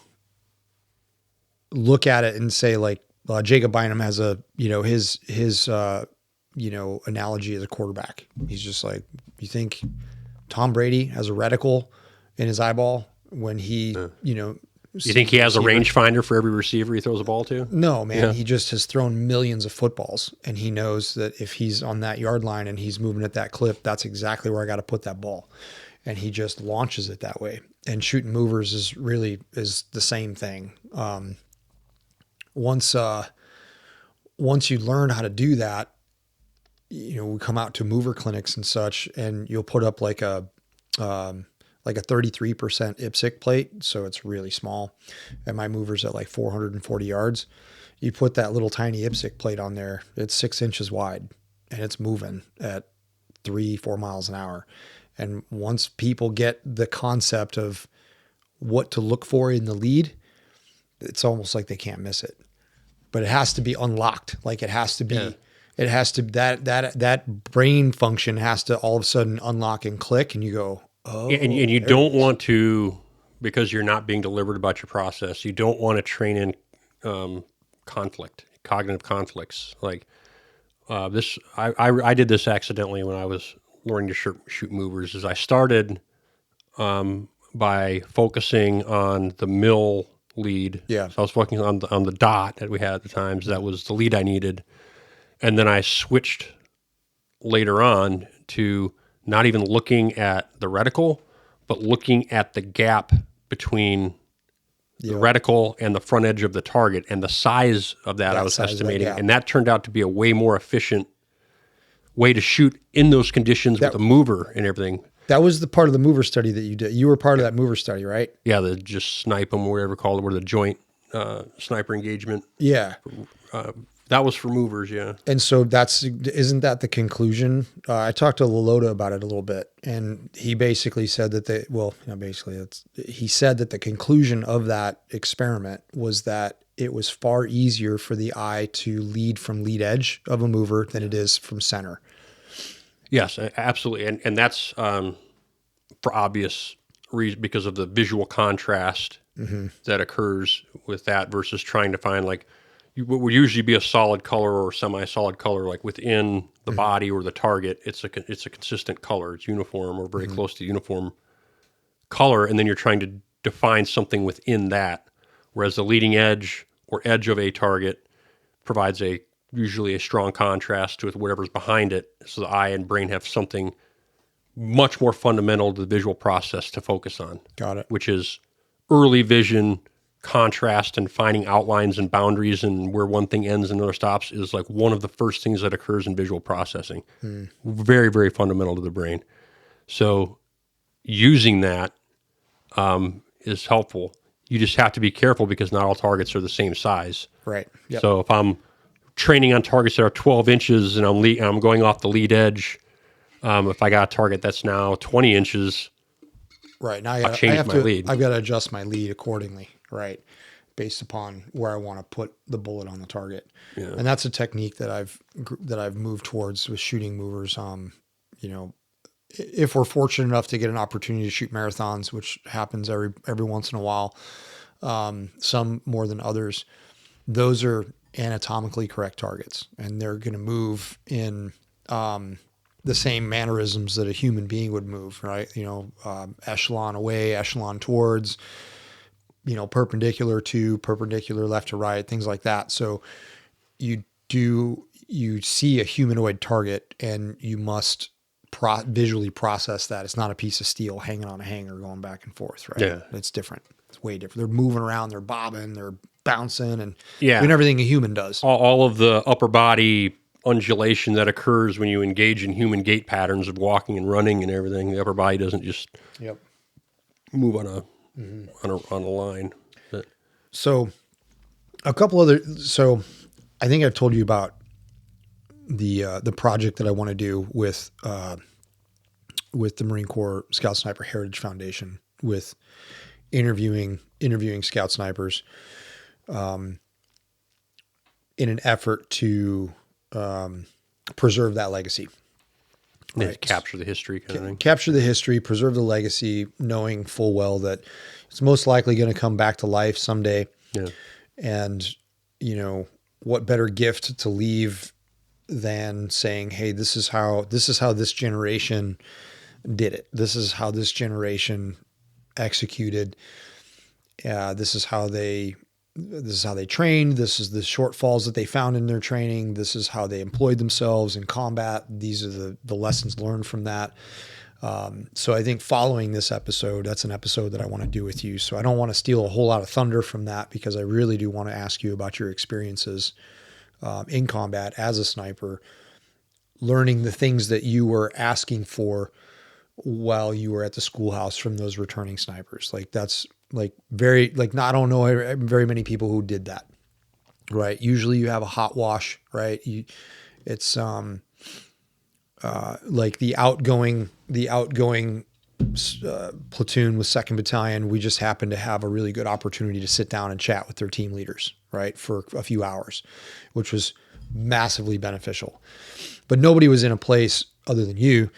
look at it and say like, Jacob Bynum has his analogy as a quarterback. He's just like, you think Tom Brady has a reticle in his eyeball when he, you think he has a rangefinder for every receiver he throws a ball to? No, man. Yeah. He just has thrown millions of footballs, and he knows that if he's on that yard line and he's moving at that clip, that's exactly where I got to put that ball. And he just launches it that way. And shooting movers is the same thing. Once you learn how to do that, we come out to mover clinics and such, and you'll put up like a 33% IPSC plate. So it's really small. And my mover's at like 440 yards. You put that little tiny IPSC plate on there. It's 6 inches wide and it's moving at 3-4 miles an hour. And once people get the concept of what to look for in the lead, it's almost like they can't miss it, but it has to be unlocked. Like it has to be, that brain function has to all of a sudden unlock and click, and you go, oh, and you don't want to, because you're not being deliberate about your process. You don't want to train in cognitive conflicts. Like this, I did this accidentally when I was learning to shoot movers. Is I started by focusing on the mill lead. Yeah. So I was focusing on the dot that we had at the times. That was the lead I needed. And then I switched later on to not even looking at the reticle, but looking at the gap between the reticle and the front edge of the target and the size of that I was estimating. And that turned out to be a way more efficient way to shoot in those conditions with a mover and everything. That was the part of the mover study that you did. You were part of that mover study, right? Yeah, the just snipe them, whatever called it, or the joint sniper engagement. Yeah. That was for movers, yeah. And so isn't that the conclusion? I talked to Lelota about it a little bit, and he basically said that he said that the conclusion of that experiment was that it was far easier for the eye to lead from lead edge of a mover than it is from center. Yes, absolutely. And that's for obvious reason, because of the visual contrast that occurs with that versus trying to find what would usually be a solid color or semi-solid color, like within the body or the target. It's a consistent color. It's uniform or very close to uniform color, and then you're trying to define something within that. Whereas the leading edge or edge of a target provides usually a strong contrast with whatever's behind it, so the eye and brain have something much more fundamental to the visual process to focus on. Got it. Which is early vision, contrast, and finding outlines and boundaries and where one thing ends and another stops is like one of the first things that occurs in visual processing. Very, very fundamental to the brain. So using that is helpful. You just have to be careful because not all targets are the same size. Right. Yep. So if I'm training on targets that are 12 inches and I'm going off the lead edge, if I got a target that's now 20 inches, right. Now I've got to adjust my lead accordingly, right, based upon where I want to put the bullet on the target. Yeah. And that's a technique that I've moved towards with shooting movers. If we're fortunate enough to get an opportunity to shoot marathons, which happens every once in a while, some more than others, those are anatomically correct targets, and they're going to move in the same mannerisms that a human being would move, right? Echelon away, echelon towards, perpendicular to, perpendicular left to right, things like that. So you see a humanoid target and you must visually process that. It's not a piece of steel hanging on a hanger going back and forth, right? Yeah. It's different. It's way different. They're moving around, they're bobbing, they're bouncing, and doing everything a human does. All of the upper body undulation that occurs when you engage in human gait patterns of walking and running and everything. The upper body doesn't just move on a line. But. So I think I've told you about the project that I want to do with the Marine Corps Scout Sniper Heritage Foundation, with interviewing scout snipers in an effort to preserve that legacy. Right. Capture the history kind of thing. Capture the history, preserve the legacy, knowing full well that it's most likely going to come back to life someday. Yeah. And, what better gift to leave than saying, hey, this is how this generation did it. This is how this generation executed. This is how they trained. This is the shortfalls that they found in their training. This is how they employed themselves in combat. These are the lessons learned from that. So I think following this episode, that's an episode that I want to do with you. So I don't want to steal a whole lot of thunder from that, because I really do want to ask you about your experiences in combat as a sniper, learning the things that you were asking for while you were at the schoolhouse from those returning snipers. That's I don't know very many people who did that, right? Usually you have a hot wash, right? It's like the outgoing platoon with 2nd Battalion. We just happened to have a really good opportunity to sit down and chat with their team leaders, right, for a few hours, which was massively beneficial. But nobody was in a place other than you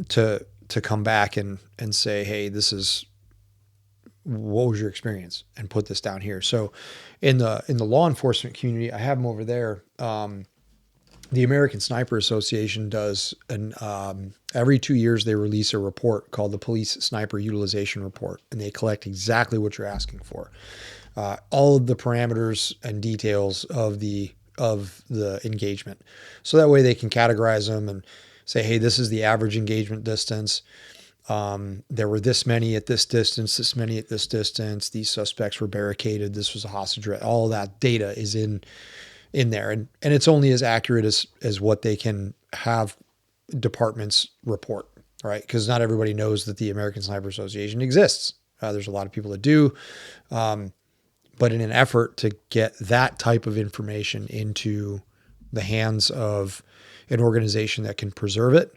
to come back and say, hey, what was your experience, and put this down here. So in the law enforcement community, I have them over there. The American Sniper Association does every 2 years they release a report called the Police Sniper Utilization Report, and they collect exactly what you're asking for. All of the parameters and details of the engagement. So that way they can categorize them and say, hey, this is the average engagement distance. There were this many at this distance, this many at this distance. These suspects were barricaded. This was a hostage. All of that data is in there. And it's only as accurate as what they can have departments report, right? Because not everybody knows that the American Sniper Association exists. There's a lot of people that do. But in an effort to get that type of information into the hands of an organization that can preserve it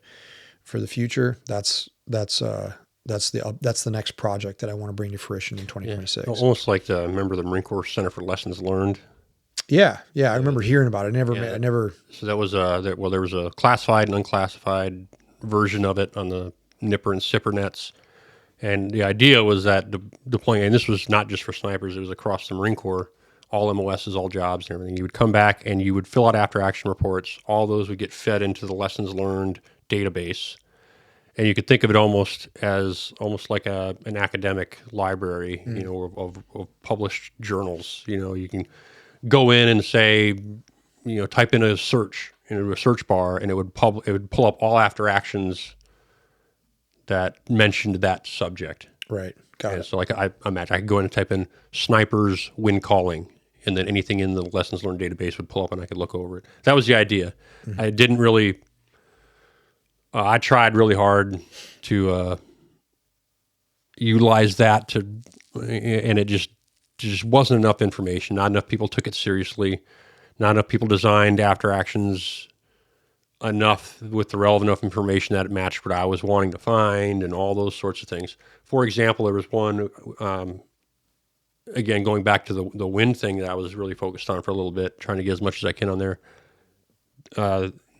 for the future, that's the next project that I want to bring to fruition in 2026. Yeah. Almost like remember the Marine Corps Center for Lessons Learned. Yeah, I remember hearing about it. I never. So that was there was a classified and unclassified version of it on the Nipper and Sipper nets, and the idea was that deploying, and this was not just for snipers; it was across the Marine Corps, all MOSs, all jobs, and everything. You would come back and you would fill out after action reports. All those would get fed into the lessons learned database, and you could think of it almost like an academic library, of published journals. You can go in and say, type in a search into a search bar, and it would pull up all after actions that mentioned that subject. Right. Got it. So like I imagine I could go in and type in snipers wind calling, and then anything in the lessons learned database would pull up and I could look over it. That was the idea. Mm-hmm. I didn't really, I tried really hard to utilize that and it just wasn't enough information. Not enough people took it seriously. Not enough people designed after actions enough with the relevant enough information that it matched what I was wanting to find and all those sorts of things. For example, there was one, again, going back to the wind thing that I was really focused on for a little bit, trying to get as much as I can on there.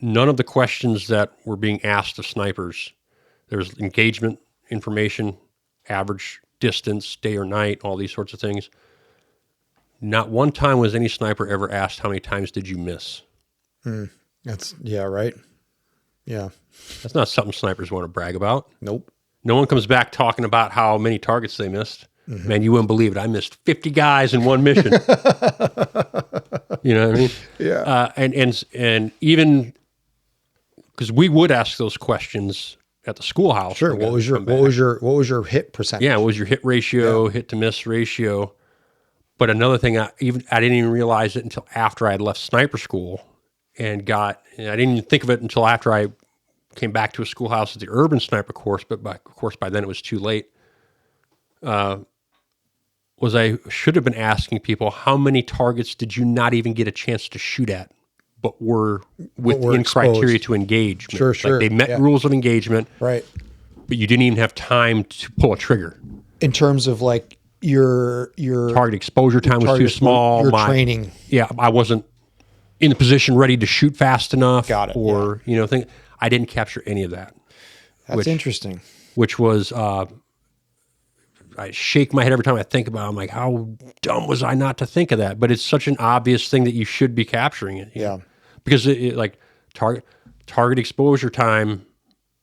None of the questions that were being asked of snipers, there's engagement information, average distance, day or night, all these sorts of things. Not one time was any sniper ever asked, how many times did you miss? Right. Yeah. That's not something snipers want to brag about. Nope. No one comes back talking about how many targets they missed. Mm-hmm. Man, you wouldn't believe it. I missed 50 guys in one mission. You know what I mean? Yeah. And even because we would ask those questions at the schoolhouse. Sure. What was your hit percentage? Yeah. What was your hit ratio, hit to miss ratio? But another thing, I didn't even realize it until after I had left sniper school and I didn't even think of it until after I came back to a schoolhouse at the urban sniper course. But of course, by then it was too late. Was I should have been asking people, how many targets did you not even get a chance to shoot at, but were within criteria to engage? Sure. Like they met rules of engagement. Right. But you didn't even have time to pull a trigger. In terms of like your target exposure time was too small. Your training. Yeah, I wasn't in the position ready to shoot fast enough. Got it. Or, I didn't capture any of that. That's interesting. Which was, I shake my head every time I think about it. I'm like, how dumb was I not to think of that? But it's such an obvious thing that you should be capturing it. Yeah. Because target exposure time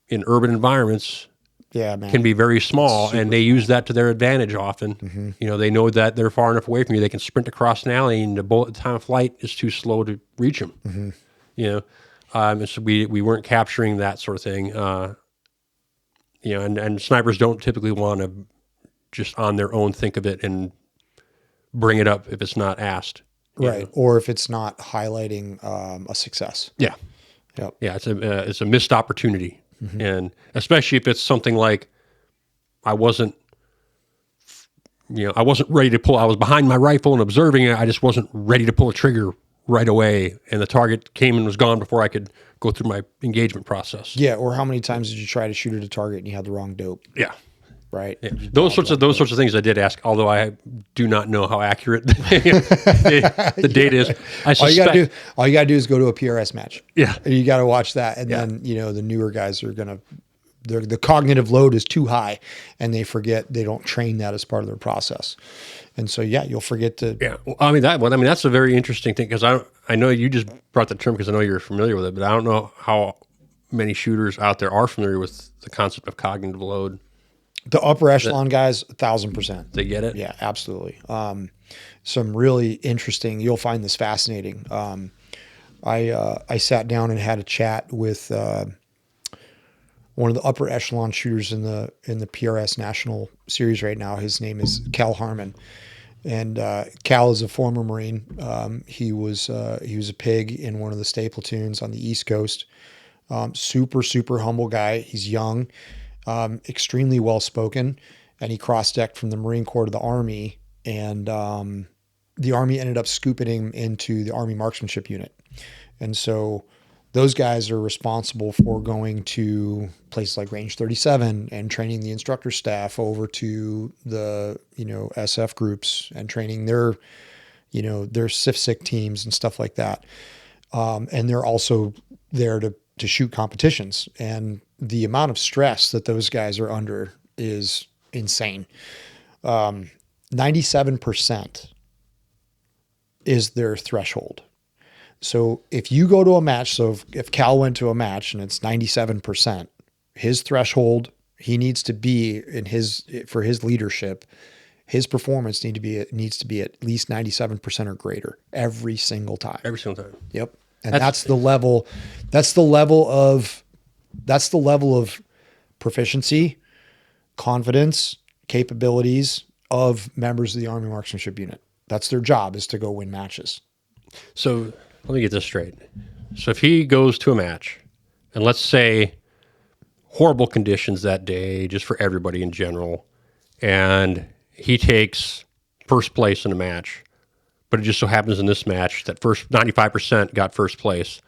in urban environments can be very small, and they use that to their advantage often. Mm-hmm. They know that they're far enough away from you. They can sprint across an alley, and the time of flight is too slow to reach them. Mm-hmm. And so we weren't capturing that sort of thing. And snipers don't typically want to just on their own think of it and bring it up if it's not asked. Right. Or if it's not highlighting a success. Yeah. Yep. Yeah. It's a missed opportunity. Mm-hmm. And especially if it's something like I wasn't ready to pull. I was behind my rifle and observing it. I just wasn't ready to pull a trigger right away. And the target came and was gone before I could go through my engagement process. Yeah. Or how many times did you try to shoot at a target and you had the wrong dope? Yeah. Right. Yeah. Those sorts of things I did ask, although I do not know how accurate the data is. All you gotta do is go to a PRS match. Yeah. And you got to watch that. And then, the newer guys are the cognitive load is too high and they don't train that as part of their process. And so, you'll forget to. Yeah. Well, that's a very interesting thing because I know you just brought the term because I know you're familiar with it, but I don't know how many shooters out there are familiar with the concept of cognitive load. The upper echelon guys, 1,000%. They get it? Yeah, absolutely. Some really interesting, you'll find this fascinating. I sat down and had a chat with one of the upper echelon shooters in the PRS National Series right now. His name is Cal Harmon. And Cal is a former Marine. He was a pig in one of the state platoons on the East Coast. Super, super humble guy. He's young, extremely well spoken, and he cross-decked from the Marine Corps to the Army, and the Army ended up scooping him into the Army Marksmanship Unit. And so those guys are responsible for going to places like Range 37 and training the instructor staff over to the, SF groups and training their CIFSIC teams and stuff like that. And they're also there to shoot competitions. And the amount of stress that those guys are under is insane. 97% is their threshold. So if you go to a match, so if Cal went to a match and it's 97%, his threshold, he needs to be for his leadership, his performance needs to be at least 97% or greater every single time. Every single time. Yep. And that's the level of proficiency, confidence, capabilities of members of the Army Marksmanship Unit. That's their job, is to go win matches. So let me get this straight. So if he goes to a match, and let's say horrible conditions that day, just for everybody in general, and he takes first place in a match, but it just so happens in this match that first 95% got first place.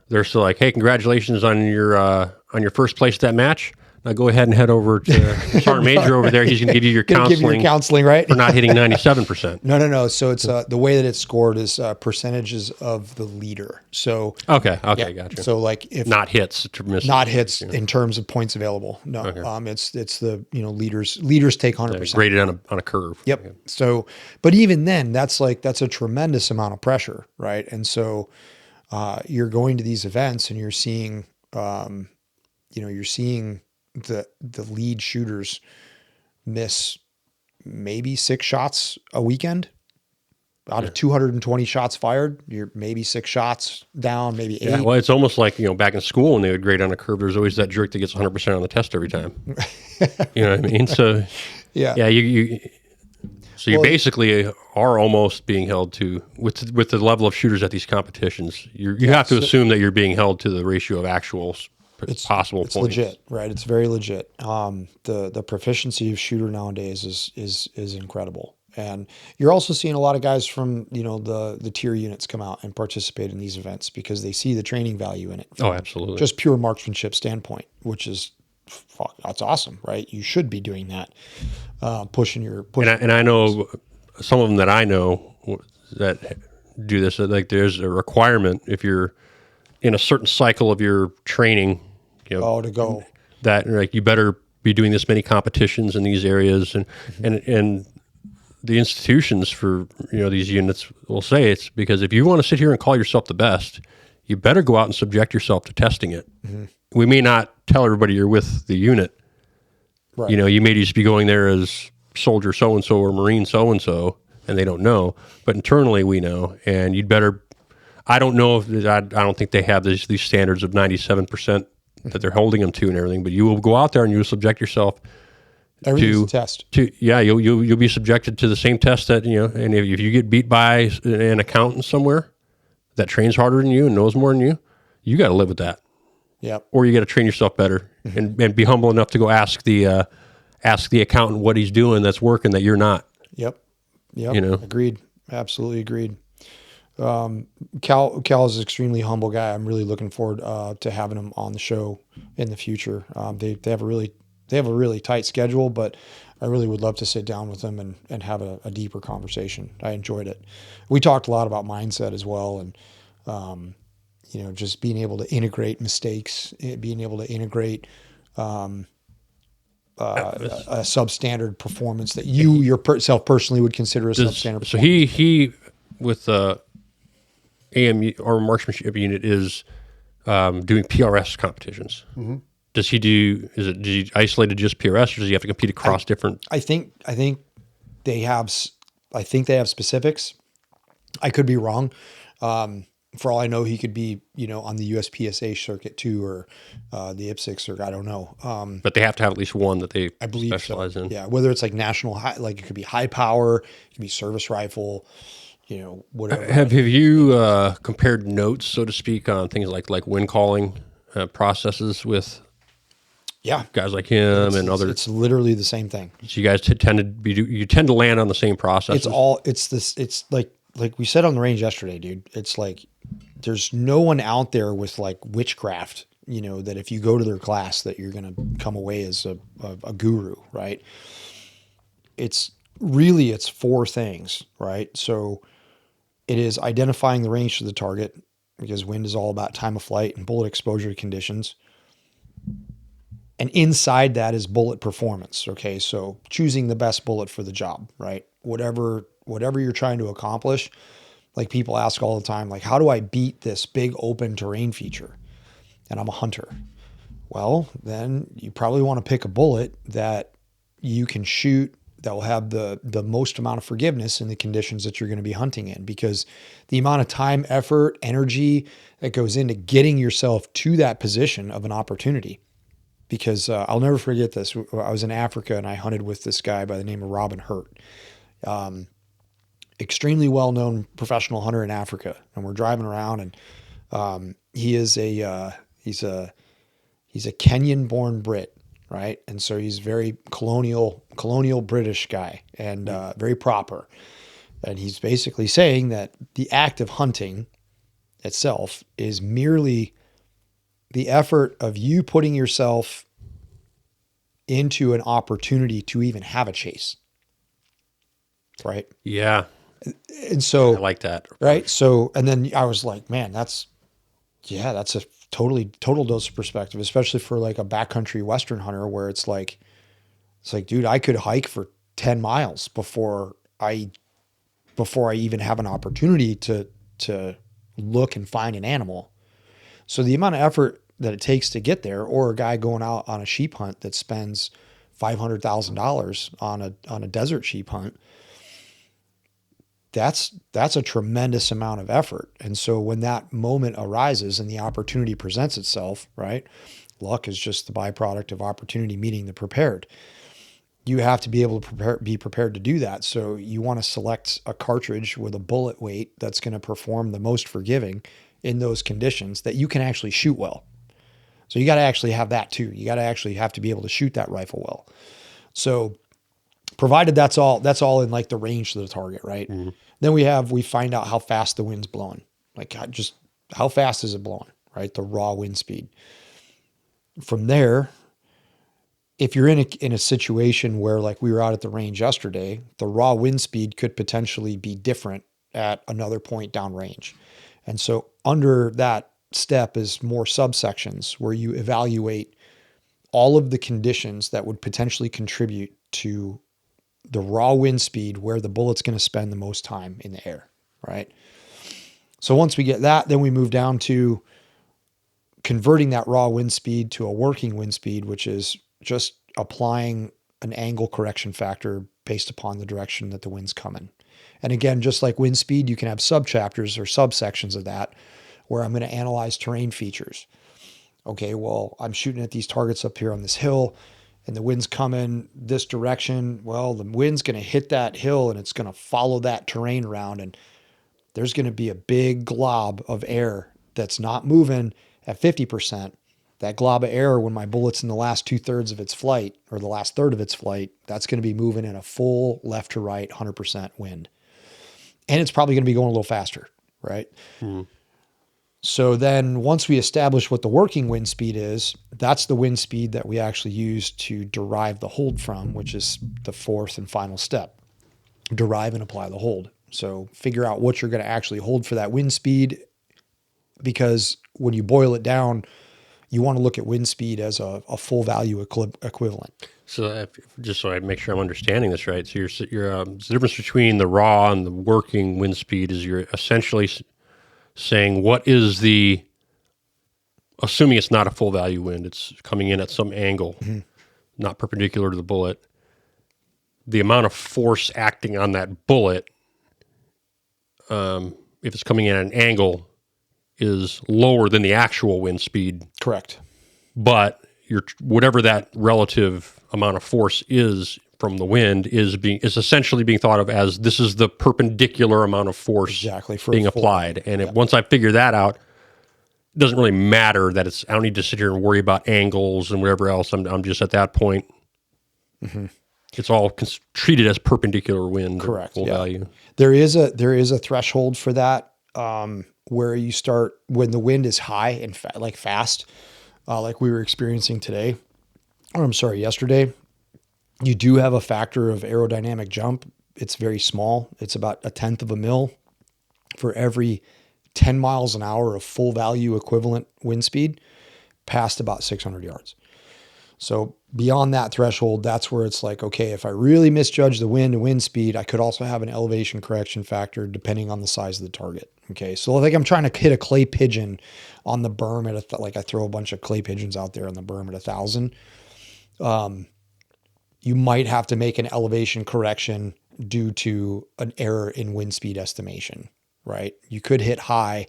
They're still like, "Hey, congratulations on your first place at that match. Now go ahead and head over to Sergeant Major over there. He's going to give you your counseling, right? For not hitting 97%. No. So it's the way that it's scored is percentages of the leader. So okay, gotcha. So like if not hits in terms of points available. No, okay. It's the leaders take 100%. Graded on a curve. Yep. Okay. So, but even then, that's a tremendous amount of pressure, right? And so you're going to these events and you're seeing the lead shooters miss maybe 6 shots a weekend out of 220 shots fired. You're maybe 6 shots down, maybe 8. Yeah, well, it's almost like, back in school when they would grade on a curve, there's always that jerk that gets 100% on the test every time. You know what I mean? So yeah, you basically are almost being held to, with the level of shooters at these competitions, you have to assume that you're being held to the ratio of actuals. It's possible. It's points. Legit, right? It's very legit. The proficiency of shooter nowadays is incredible, and you're also seeing a lot of guys from the tier units come out and participate in these events because they see the training value in it. Oh, absolutely. Just pure marksmanship standpoint, which is that's awesome, right? You should be doing that, pushing. And I know some of them that I know that do this. Like there's a requirement if you're in a certain cycle of your training. To go that like you better be doing this many competitions in these areas, and and the institutions for these units will say it's because if you want to sit here and call yourself the best, you better go out and subject yourself to testing it. Mm-hmm. We may not tell everybody you're with the unit. Right. You may just be going there as soldier so and so or Marine so and so, and they don't know. But internally, we know, and you'd better. I don't know if I don't think they have these standards of 97%. That they're holding them to and everything, but you will go out there and you will subject yourself to a test. You'll be subjected to the same test that and if you get beat by an accountant somewhere that trains harder than you and knows more than you got to live with that. Yep. Or you got to train yourself better and be humble enough to go ask the accountant what he's doing that's working that you're not. Yep. Agreed. Absolutely agreed. Cal is an extremely humble guy. I'm really looking forward to having him on the show in the future. They have a really tight schedule, but I really would love to sit down with him and have a deeper conversation. I enjoyed it. We talked a lot about mindset as well, and just being able to integrate mistakes, being able to integrate a substandard performance that you yourself personally would consider a substandard. So he with AMU or marksmanship unit is doing PRS competitions. Mm-hmm. Does he isolate to just PRS, or does he have to compete across different? I think they have specifics. I could be wrong. For all I know, he could be on the USPSA circuit too, or the IPSC circuit. I don't know. But they have to have at least one that they specialize in. Yeah, whether it's like national high, like it could be high power, it could be service rifle. Whatever. Have you compared notes, so to speak, on things like wind calling processes with Yeah. guys like him and others? It's literally the same thing. So you guys you tend to land on the same processes. It's like we said on the range yesterday, dude. It's like there's no one out there with like witchcraft, that if you go to their class that you're going to come away as a guru, right? It's four things, right? So it is identifying the range to the target, because wind is all about time of flight and bullet exposure conditions. And inside that is bullet performance. Okay. So choosing the best bullet for the job, right? Whatever you're trying to accomplish. Like people ask all the time, like, how do I beat this big open terrain feature? And I'm a hunter. Well, then you probably want to pick a bullet that you can shoot that will have the most amount of forgiveness in the conditions that you're going to be hunting in, because the amount of time, effort, energy that goes into getting yourself to that position of an opportunity. Because I'll never forget this. I was in Africa and I hunted with this guy by the name of Robin Hurt. Extremely well-known professional hunter in Africa. And we're driving around, and he's a Kenyan-born Brit, right? And so he's very colonial British guy, and very proper. And he's basically saying that the act of hunting itself is merely the effort of you putting yourself into an opportunity to even have a chase. Right? Yeah. And so I like that. Right? So, and then I was like, man, that's a total dose of perspective, especially for like a backcountry Western hunter, where it's like, dude, I could hike for 10 miles before I even have an opportunity to look and find an animal. So the amount of effort that it takes to get there, or a guy going out on a sheep hunt that spends $500,000 on a desert sheep hunt, that's a tremendous amount of effort. And so when that moment arises and the opportunity presents itself, right? Luck is just the byproduct of opportunity meeting the prepared. You have to be able to be prepared to do that. So you want to select a cartridge with a bullet weight that's going to perform the most forgiving in those conditions that you can actually shoot well. So you got to actually have that too. You got to actually have to be able to shoot that rifle well. So provided that's all in like the range of the target, right? Mm-hmm. Then we find out how fast the wind's blowing. Like just how fast is it blowing, right? The raw wind speed. From there, if you're in a situation where, like we were out at the range yesterday, the raw wind speed could potentially be different at another point downrange. And so under that step is more subsections where you evaluate all of the conditions that would potentially contribute to the raw wind speed where the bullet's going to spend the most time in the air, right? So once we get that, then we move down to converting that raw wind speed to a working wind speed, which is just applying an angle correction factor based upon the direction that the wind's coming. And again, just like wind speed, you can have subchapters or subsections of that where I'm going to analyze terrain features. Okay, well, I'm shooting at these targets up here on this hill and the wind's coming this direction. Well, the wind's going to hit that hill and it's going to follow that terrain around, and there's going to be a big glob of air that's not moving at 50%. That glob of air, when my bullet's in the last 2/3 of its flight, or the last third of its flight, that's going to be moving in a full left to right 100% wind. And it's probably going to be going a little faster, right? Hmm. So then once we establish what the working wind speed is, that's the wind speed that we actually use to derive the hold from, which is the fourth and final step. Derive and apply the hold. So figure out what you're going to actually hold for that wind speed, because when you boil it down, you want to look at wind speed as a full value equivalent. So just so I make sure I'm understanding this right, so you're the difference between the raw and the working wind speed is you're essentially saying what is the, assuming it's not a full value wind, it's coming in at some angle, mm-hmm. not perpendicular to the bullet, the amount of force acting on that bullet, if it's coming in at an angle, is lower than the actual wind speed. Correct. But whatever that relative amount of force is from the wind is essentially being thought of as this is the perpendicular amount of force exactly being applied. And once I figure that out, doesn't really matter that I don't need to sit here and worry about angles and whatever else. I'm just at that point. Mm-hmm. It's all treated as perpendicular wind. Correct. Full value. There is a threshold for that, where you start when the wind is high and fast, like we were experiencing today, or I'm sorry, yesterday. You do have a factor of aerodynamic jump. It's very small. It's about 1/10 of a mil for every 10 miles an hour of full value equivalent wind speed past about 600 yards. So beyond that threshold, that's where it's like, okay, if I really misjudge the wind and wind speed, I could also have an elevation correction factor depending on the size of the target. Okay. So like I'm trying to hit a clay pigeon on the berm at like I throw a bunch of clay pigeons out there on the berm at 1,000. You might have to make an elevation correction due to an error in wind speed estimation, right? You could hit high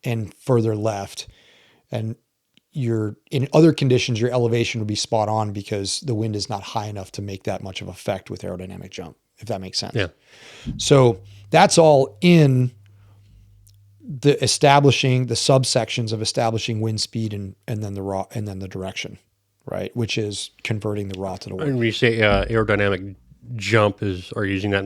and further left, and in other conditions, your elevation would be spot on because the wind is not high enough to make that much of effect with aerodynamic jump, if that makes sense. Yeah. So that's all in the subsections of establishing wind speed and then the direction, right? Which is converting the raw to the wind. And when you say aerodynamic jump, are you using that in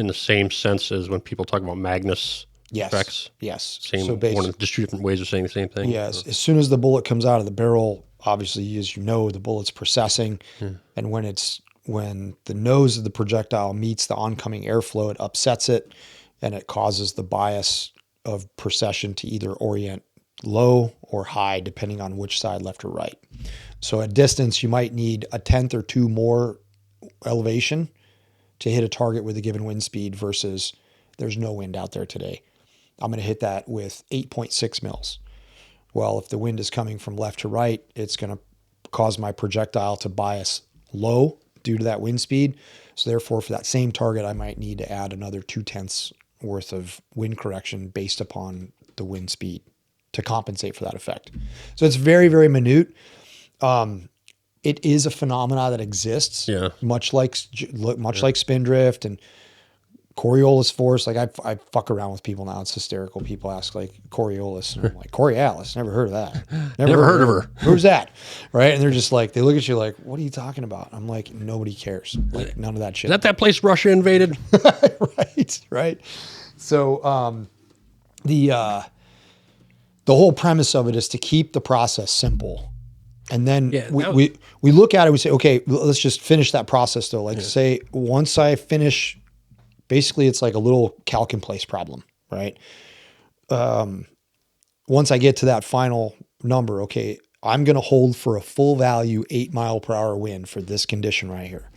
the same sense as when people talk about Magnus effects? Yes. So just two different ways of saying the same thing. Yes. As soon as the bullet comes out of the barrel, obviously, as you know, the bullet's processing, and when the nose of the projectile meets the oncoming airflow, it upsets it, and it causes the bias of precession to either orient low or high, depending on which side, left or right. So at distance, you might need 1/10 or 2 more elevation to hit a target with a given wind speed versus there's no wind out there today. I'm going to hit that with 8.6 mils. Well, if the wind is coming from left to right, it's going to cause my projectile to bias low due to that wind speed. So therefore, for that same target, I might need to add another 2/10 worth of wind correction based upon the wind speed to compensate for that effect. So it's very, very minute. It is a phenomena that exists, much like spindrift and Coriolis force. Like I fuck around with people now. It's hysterical. People ask like Coriolis, and I'm like, Coriolis, never heard of that. Never heard of her. Who's that? Right? And they're just like, they look at you like, what are you talking about? I'm like, nobody cares. Like none of that shit. Is that place Russia invaded? Right. So the whole premise of it is to keep the process simple. And then we look at it, we say, okay, let's just finish that process though. Like say, once I finish, basically it's like a little calc in place problem, right? Once I get to that final number, okay, I'm going to hold for a full value 8 mile per hour wind for this condition right here.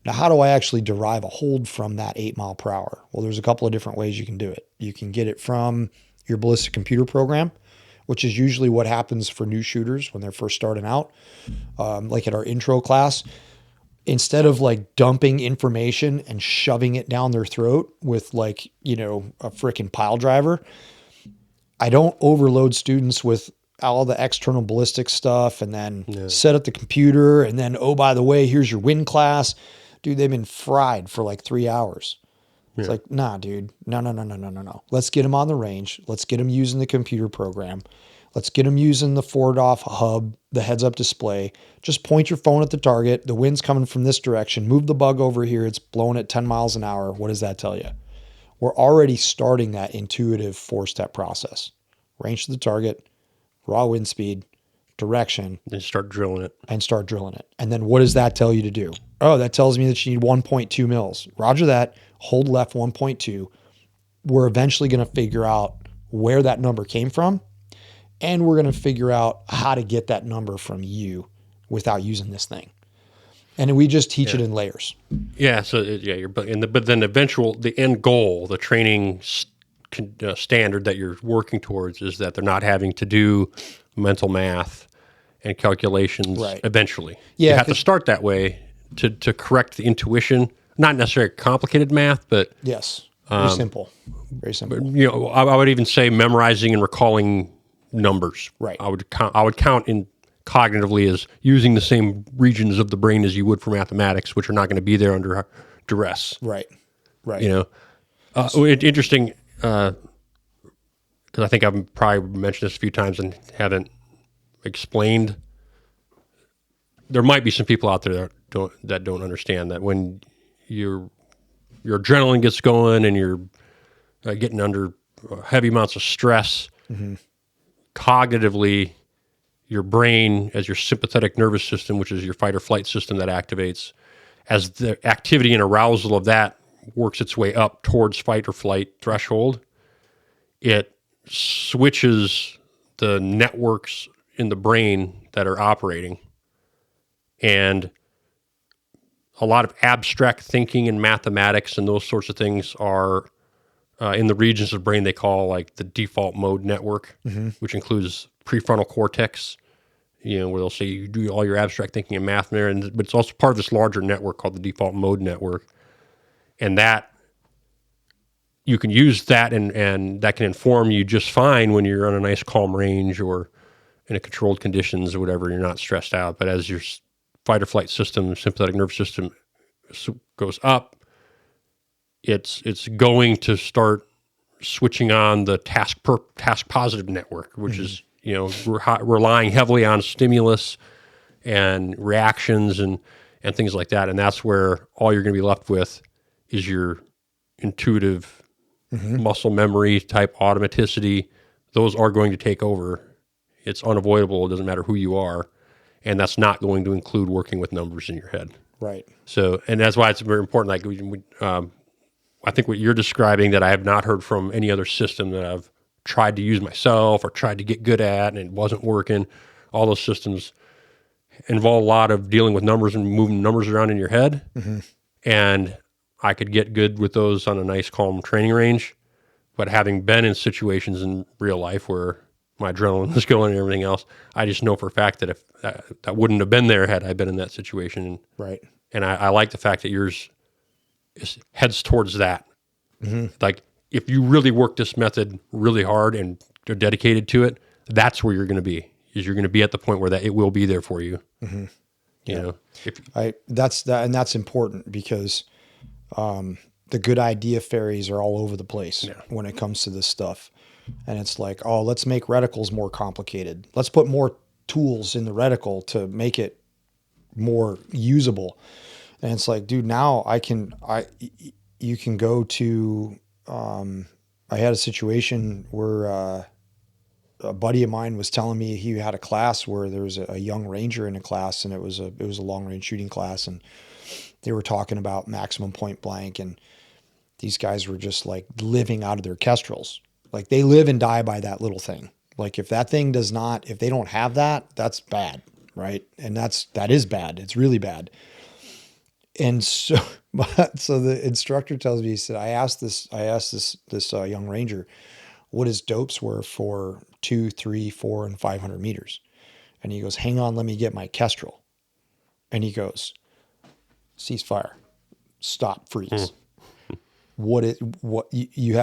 Now, how do I actually derive a hold from that 8 mile per hour? Well, there's a couple of different ways you can do it. You can get it from your ballistic computer program, which is usually what happens for new shooters when they're first starting out. Like at our intro class, instead of like dumping information and shoving it down their throat with like, a freaking pile driver, I don't overload students with all the external ballistic stuff and then set up the computer and then, oh, by the way, here's your wind class. Dude, they've been fried for like 3 hours. It's like, nah, dude, no. Let's get them on the range. Let's get them using the computer program. Let's get them using the forward off hub, the heads up display. Just point your phone at the target. The wind's coming from this direction. Move the bug over here. It's blowing at 10 miles an hour. What does that tell you? We're already starting that intuitive 4-step process. Range to the target, raw wind speed, direction. Then start drilling it. And then what does that tell you to do? Oh, that tells me that you need 1.2 mils. Roger that. Hold left 1.2. We're eventually going to figure out where that number came from. And we're going to figure out how to get that number from you without using this thing. And we just teach it in layers. Yeah. So but then the end goal, the training standard that you're working towards is that they're not having to do mental math and calculations eventually. Yeah. You have to start that way to correct the intuition, not necessarily complicated math, but yes, very simple. Very simple. But, I would even say memorizing and recalling numbers. Right. I would count in cognitively as using the same regions of the brain as you would for mathematics, which are not going to be there under duress. Right. Interesting because I think I've probably mentioned this a few times and haven't explained. There might be some people out there that don't understand that when your adrenaline gets going and you're getting under heavy amounts of stress, cognitively, your brain, as your sympathetic nervous system, which is your fight or flight system that activates, as the activity and arousal of that works its way up towards fight or flight threshold, it switches the networks in the brain that are operating. And a lot of abstract thinking and mathematics and those sorts of things are in the regions of the brain they call like the default mode network, which includes prefrontal cortex, where they'll say you do all your abstract thinking and math there, but it's also part of this larger network called the default mode network. And that you can use that and that can inform you just fine when you're on a nice calm range or in a controlled conditions or whatever, you're not stressed out. But as your fight or flight system, sympathetic nervous system goes up, it's going to start switching on the task positive network, which is, relying heavily on stimulus and reactions and things like that. And that's where all you're going to be left with is your intuitive muscle memory type automaticity. Those are going to take over. It's unavoidable. It doesn't matter who you are. And that's not going to include working with numbers in your head. Right. So, and that's why it's very important. Like I think what you're describing that I have not heard from any other system that I've tried to use myself or tried to get good at and it wasn't working. All those systems involve a lot of dealing with numbers and moving numbers around in your head. And I could get good with those on a nice, calm training range. But having been in situations in real life where my adrenaline was going and everything else, I just know for a fact that if that wouldn't have been there had I been in that situation. Right. And I like the fact that yours heads towards that. Like if you really work this method really hard and you're dedicated to it, that's where you're going to be. Is you're going to be at the point where that it will be there for you. That's important because the good idea fairies are all over the place when it comes to this stuff. And it's like, oh, let's make reticles more complicated. Let's put more tools in the reticle to make it more usable. And it's like, dude, now you can go to, I had a situation where a buddy of mine was telling me he had a class where there was a young ranger in a class, and it was a long range shooting class, and they were talking about maximum point blank, and these guys were just like living out of their kestrels. Like they live and die by that little thing. Like if that thing if they don't have that, that's bad. Right. And that is bad. It's really bad. And so the instructor tells me, he said, I asked this young ranger what his dopes were for 2, 3, 4, and 500 meters. And he goes, hang on, let me get my kestrel. And he goes, ceasefire, stop, freeze. You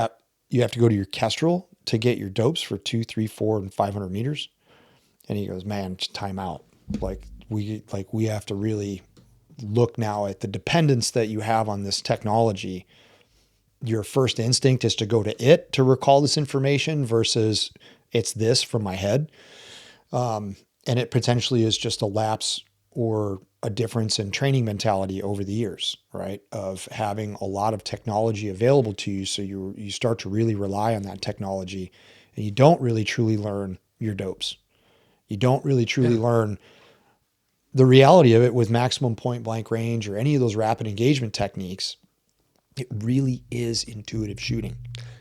have to go to your kestrel to get your dopes for 2, 3, 4, and 500 meters. And he goes, man, time out. We have to really look now at the dependence that you have on this technology. Your first instinct is to go to it to recall this information versus it's this from my head. And it potentially is just a lapse or a difference in training mentality over the years, right? Of having a lot of technology available to you. So you start to really rely on that technology and you don't really truly learn your dopes. You don't really truly learn the reality of it with maximum point blank range or any of those rapid engagement techniques. It really is intuitive shooting.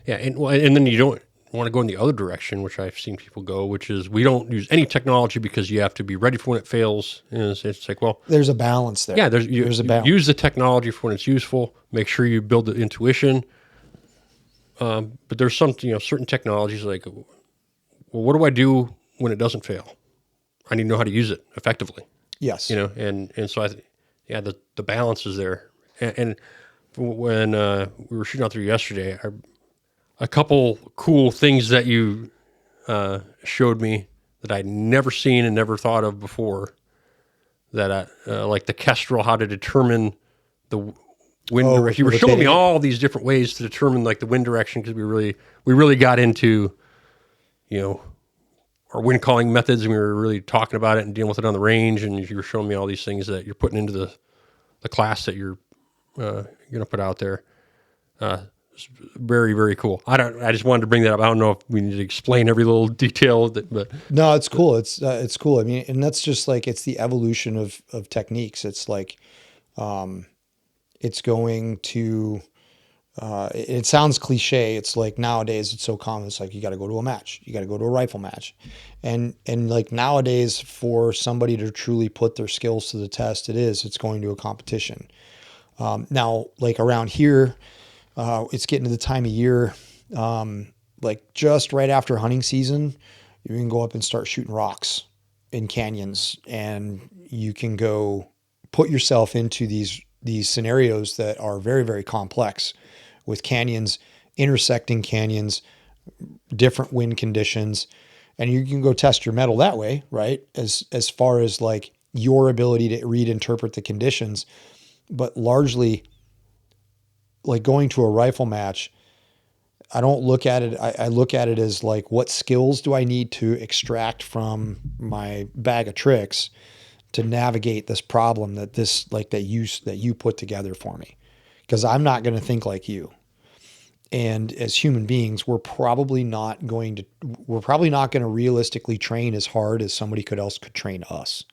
Yeah. And then you don't want to go in the other direction, which I've seen people go, which is we don't use any technology because you have to be ready for when it fails. And it's like, well, there's a balance there. Yeah. There's a balance. Use the technology for when it's useful, make sure you build the intuition. But there's some, certain technologies like, well, what do I do when it doesn't fail? I need to know how to use it effectively. Yes. And so the balance is there. And when we were shooting out there yesterday, a couple cool things that you showed me that I'd never seen and never thought of before, that like the kestrel, how to determine the wind direction. You were showing me all these different ways to determine like the wind direction, because we really got into our wind calling methods, and we were really talking about it and dealing with it on the range, and you were showing me all these things that you're putting into the class that you're going to put out there. It's very, very cool. I just wanted to bring that up. I don't know if we need to explain every little detail, but No, it's cool. It's cool. I mean, and that's just like, it's the evolution of techniques. It's like, it's going to, it sounds cliche. It's like nowadays it's so common. It's like, you got to go to a match, you got to go to a rifle match. And like nowadays, for somebody to truly put their skills to the test, it's going to a competition. Now, like around here, it's getting to the time of year, like just right after hunting season, you can go up and start shooting rocks in canyons, and you can go put yourself into these scenarios that are very, very complex, with canyons, intersecting canyons, different wind conditions, and you can go test your mettle that way, right? As far as like your ability to read, interpret the conditions, but largely, like going to a rifle match, I don't look at it. I look at it as like, what skills do I need to extract from my bag of tricks to navigate this problem that you put together for me? Because I'm not going to think like you. And as human beings, we're probably not going to realistically train as hard as somebody else could train us.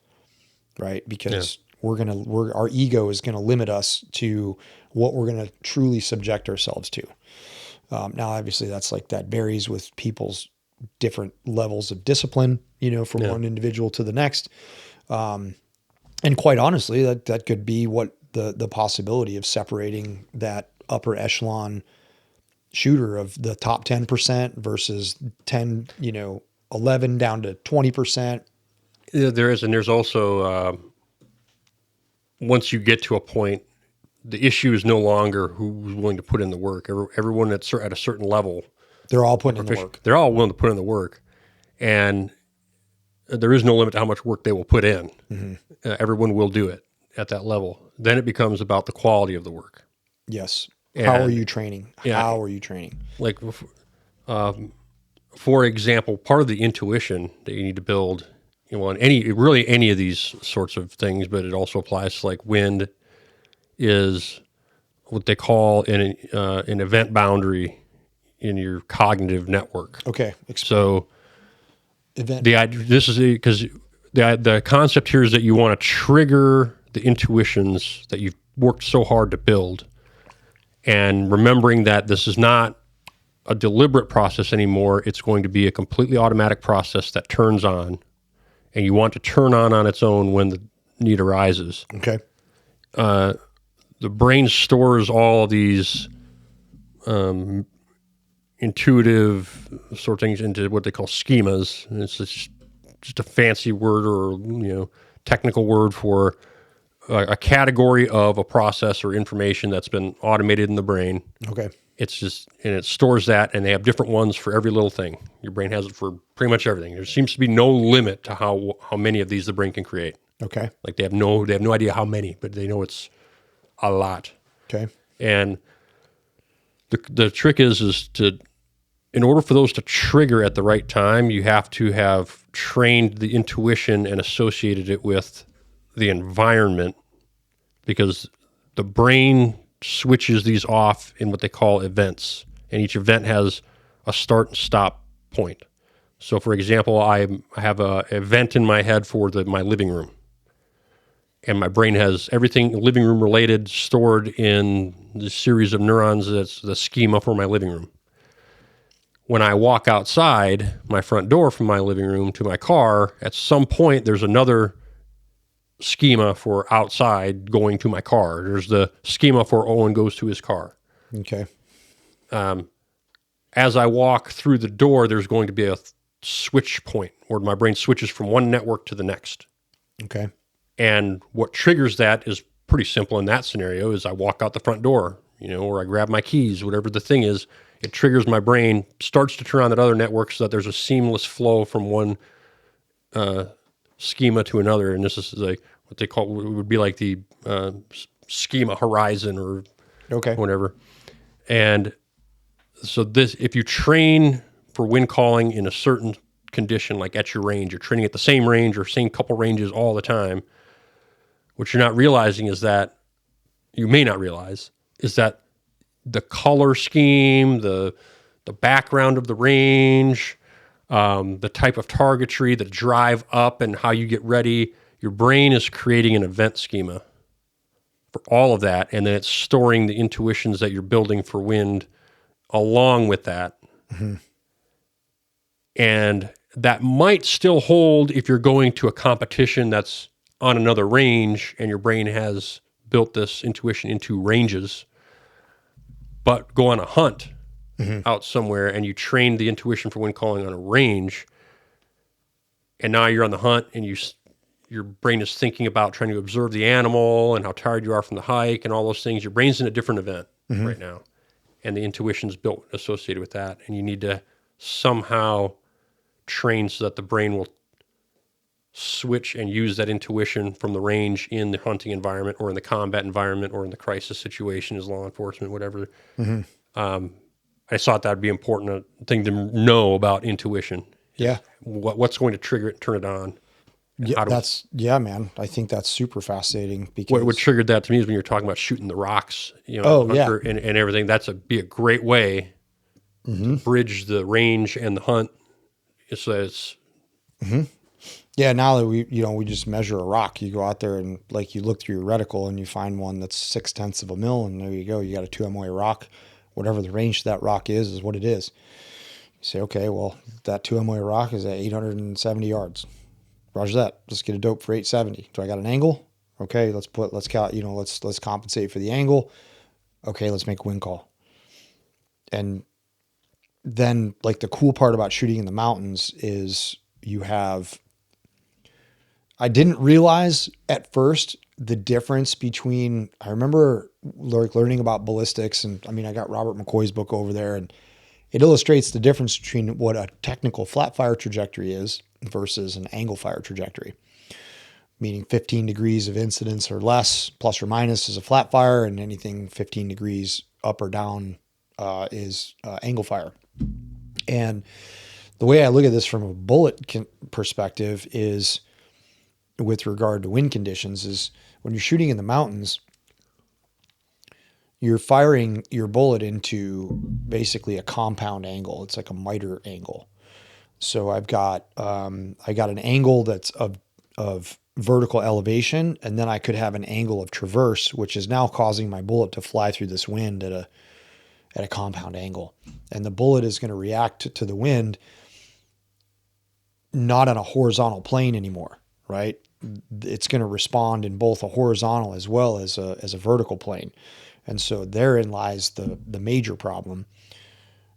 Right. Because our ego is going to limit us to what we're going to truly subject ourselves to. Now, obviously that varies with people's different levels of discipline, from one individual to the next. And quite honestly, that could be what the possibility of separating that upper echelon shooter of the top 10% versus 10, 11 down to 20%. Yeah, there is. And there's also, once you get to a point, the issue is no longer who's willing to put in the work. Everyone that's at a certain level, they're all putting in the work. They're all willing to put in the work, and there is no limit to how much work they will put in. Mm-hmm. Everyone will do it at that level. Then it becomes about the quality of the work. Yes. How are you training? How are you training? Like, for example, part of the intuition that you need to build, in any of these sorts of things, but it also applies to like wind, is what they call an event boundary in your cognitive network. Okay. So the concept here is that you want to trigger the intuitions that you've worked so hard to build, and remembering that this is not a deliberate process anymore. It's going to be a completely automatic process that turns on, and you want to turn on its own when the need arises. Okay. The brain stores all of these intuitive sort of things into what they call schemas. And it's just a fancy word or technical word for a category of a process or information that's been automated in the brain. Okay. And it stores that, and they have different ones for every little thing. Your brain has it for pretty much everything. There seems to be no limit to how many of these the brain can create. Okay. Like they have no idea how many, but they know it's a lot. Okay. And the trick is to, in order for those to trigger at the right time, you have to have trained the intuition and associated it with the environment, because the brain switches these off in what they call events, and each event has a start and stop point. So, for example, I have an event in my head for my living room, and my brain has everything living room related stored in the series of neurons that's the schema for my living room. When I walk outside my front door from my living room to my car, at some point there's another schema for outside going to my car. There's the schema for Owen goes to his car. Okay. As I walk through the door, there's going to be a switch point where my brain switches from one network to the next. Okay. And what triggers that is pretty simple in that scenario is I walk out the front door, or I grab my keys, whatever the thing is, it triggers my brain, starts to turn on that other network so that there's a seamless flow from one schema to another. And this is like what they call, it would be like the schema horizon or whatever. And so if you train for wind calling in a certain condition, like at your range. You're training at the same range or same couple ranges all the time. What you're not realizing is that, you may not realize, is that the color scheme, the background of the range, the type of targetry, the drive up and how you get ready, your brain is creating an event schema for all of that, and then it's storing the intuitions that you're building for wind along with that. Mm-hmm. And that might still hold if you're going to a competition that's on another range and your brain has built this intuition into ranges. But go on a hunt out somewhere and you train the intuition for wind calling on a range, and now you're on the hunt and your brain is thinking about trying to observe the animal and how tired you are from the hike and all those things. Your brain's in a different event right now, and the intuition's built associated with that, and you need to somehow train so that the brain will switch and use that intuition from the range in the hunting environment or in the combat environment or in the crisis situation as law enforcement, whatever. I thought that would be important thing to know about intuition. Yeah. What's going to trigger it and turn it on. Yeah, man. I think that's super fascinating because What triggered that to me is when you're talking about shooting the rocks, Oh, yeah. and everything. Be a great way to bridge the range and the hunt. So it's Yeah, now that we just measure a rock, you go out there and like you look through your reticle and you find one that's 0.6 of a mil, and there you go. You got a 2 MOA rock. Whatever the range of that rock is what it is. You say, okay, well, that 2 MOA rock is at 870 yards. Roger that. Let's get a dope for 870. Do I got an angle? Okay, let's compensate for the angle. Okay, let's make a wind call. And then like the cool part about shooting in the mountains is I didn't realize at first the difference between, I remember like learning about ballistics, and I mean, I got Robert McCoy's book over there, and it illustrates the difference between what a technical flat fire trajectory is versus an angle fire trajectory, meaning 15 degrees of incidence or less, plus or minus, is a flat fire, and anything 15 degrees up or down is angle fire. And the way I look at this from a bullet perspective is, with regard to wind conditions, is when you're shooting in the mountains, you're firing your bullet into basically a compound angle. It's like a miter angle. So I got an angle that's of vertical elevation, and then I could have an angle of traverse, which is now causing my bullet to fly through this wind at a compound angle. And the bullet is going to react to the wind not on a horizontal plane anymore, right? It's going to respond in both a horizontal as well as a vertical plane. And so therein lies the major problem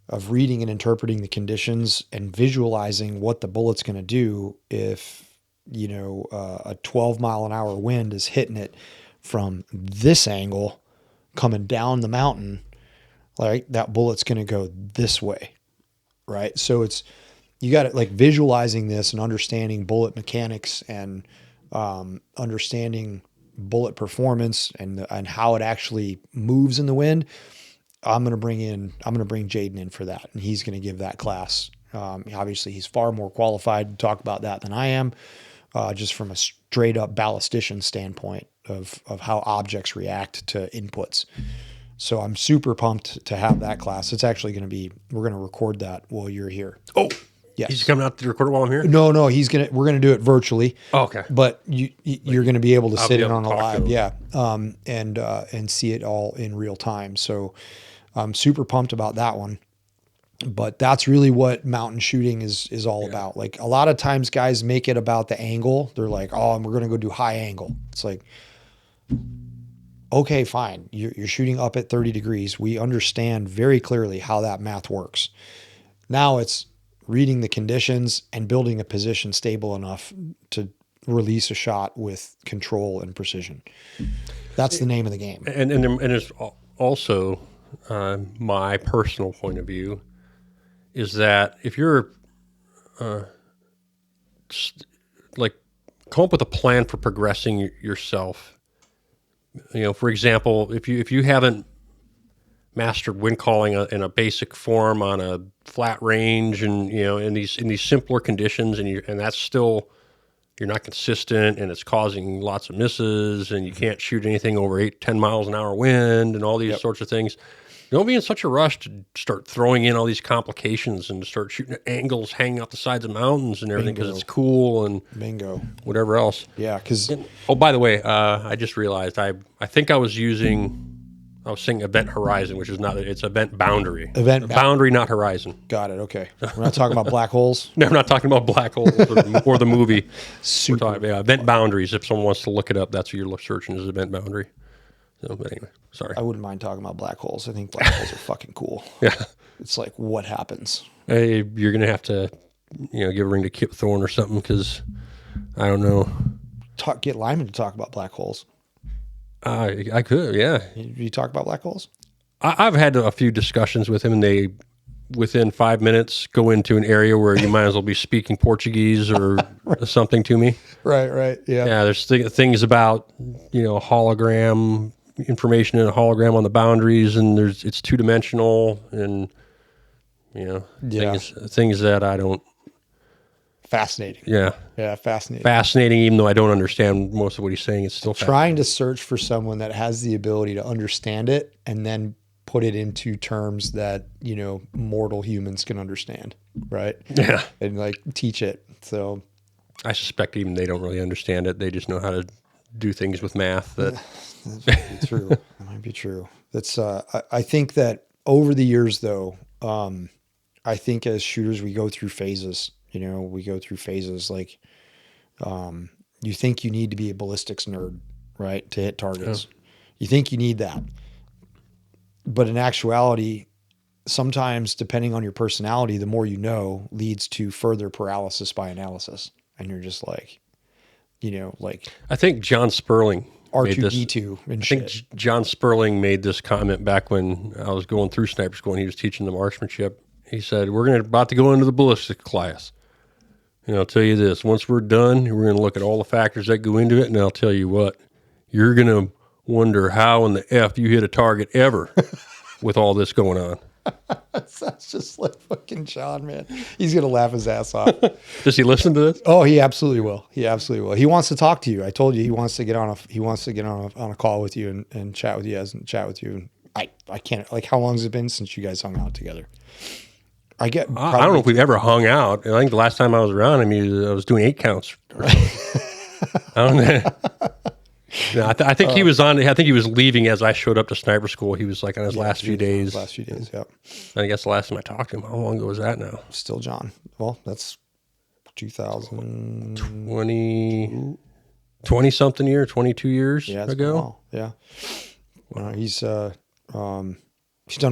of reading and interpreting the conditions and visualizing what the bullet's going to do if, a 12 mile an hour wind is hitting it from this angle coming down the mountain, like that bullet's going to go this way. Right. So you got it, like visualizing this and understanding bullet mechanics and understanding bullet performance and how it actually moves in the wind. I'm going to bring Jaden in for that, and he's going to give that class. Obviously he's far more qualified to talk about that than I am, just from a straight up ballistician standpoint of how objects react to inputs. So I'm super pumped to have that class. It's actually we're going to record that while you're here. Oh, yes. He's coming out to record it while I'm here? No, we're going to do it virtually. Oh, okay. But you're going to be able to sit in on a live. Yeah. And see it all in real time. So I'm super pumped about that one. But that's really what mountain shooting is all about. Like a lot of times guys make it about the angle. They're like, oh, and we're going to go do high angle. It's like, okay, fine. You're shooting up at 30 degrees. We understand very clearly how that math works. Now it's reading the conditions and building a position stable enough to release a shot with control and precision. That's the name of the game. And it's also my personal point of view is that if you're like come up with a plan for progressing yourself. For example, if you haven't mastered wind calling in a basic form on a flat range, and in these simpler conditions, and that's still, you're not consistent, and it's causing lots of misses, and you can't shoot anything over 8-10 miles an hour wind, and all these sorts of things. Don't be in such a rush to start throwing in all these complications and to start shooting at angles hanging off the sides of mountains and everything because it's cool and whatever else. Yeah, because... Oh, by the way, I just realized I think I was saying event horizon, which is not, it's event boundary. Boundary, not horizon. Got it, okay. We're not talking about black holes? No, I'm not talking about black holes or the movie. We're talking event boundaries. If someone wants to look it up, that's what you're searching, is event boundary. So, but anyway, sorry. I wouldn't mind talking about black holes. I think black holes are fucking cool. Yeah. It's like, what happens? Hey, you're going to have to, give a ring to Kip Thorne or something, because I don't know. Get Lyman to talk about black holes. I could, yeah. You talk about black holes? I've had a few discussions with him, and they, within 5 minutes, go into an area where you might as well be speaking Portuguese or something to me. Right, yeah. Yeah, there's things about, hologram, information in a hologram on the boundaries, and it's two-dimensional, and, things that I don't... Fascinating. Yeah. Yeah, fascinating. Fascinating, even though I don't understand most of what he's saying. It's still trying to search for someone that has the ability to understand it and then put it into terms that, mortal humans can understand, right? Yeah. And teach it. So I suspect even they don't really understand it. They just know how to do things with math. That might be true. That might be true. That's I think that over the years, though, I think as shooters we go through phases. We go through phases like you think you need to be a ballistics nerd, right, to hit targets. Yeah. You think you need that. But in actuality, sometimes, depending on your personality, the more you know leads to further paralysis by analysis. And you're just like, I think John Sperling R2D2 and shit. I think John Sperling made this comment back when I was going through sniper school and he was teaching the marksmanship. He said, we're about to go into the ballistics class. And I'll tell you this, once we're done, we're going to look at all the factors that go into it, and I'll tell you what, you're going to wonder how in the F you hit a target ever with all this going on. That's just like fucking John, man. He's going to laugh his ass off. Does he listen to this? Oh, he absolutely will. He absolutely will. He wants to talk to you. I told you he wants to get on a call with you and chat with you. I can't, how long has it been since you guys hung out together? I don't know if we've ever hung out. I think the last time I was around him, I was doing 8 counts. I don't know. No, I think he was on. I think he was leaving as I showed up to sniper school. He was on his last few days. Yep. I guess the last time I talked to him, how long ago was that now? Still John. Well, that's 2020. 20-something year, 22 years ago. Yeah. He's done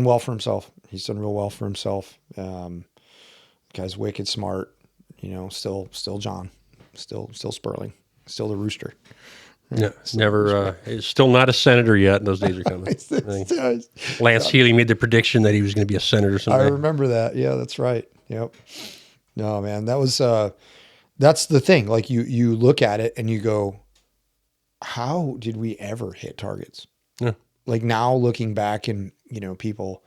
well for himself. He's done real well for himself. Guy's wicked smart. Still John. Still Sperling. Still the rooster. Yeah, never. He's still not a senator yet. Those days are coming. Lance Healy made the prediction that he was going to be a senator someday. I remember that. Yeah, that's right. Yep. No, man, that's the thing. You look at it and you go, how did we ever hit targets? Yeah. Now looking back and, people,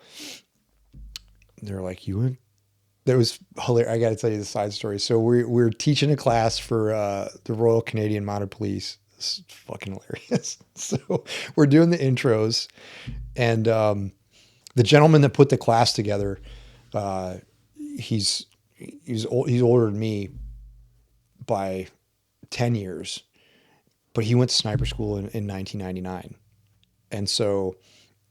they're like, that was hilarious. I got to tell you the side story. So we're teaching a class for the Royal Canadian Mounted Police. It's fucking hilarious. So we're doing the intros, and the gentleman that put the class together, he's older than me by 10 years, but he went to sniper school in 1999. And so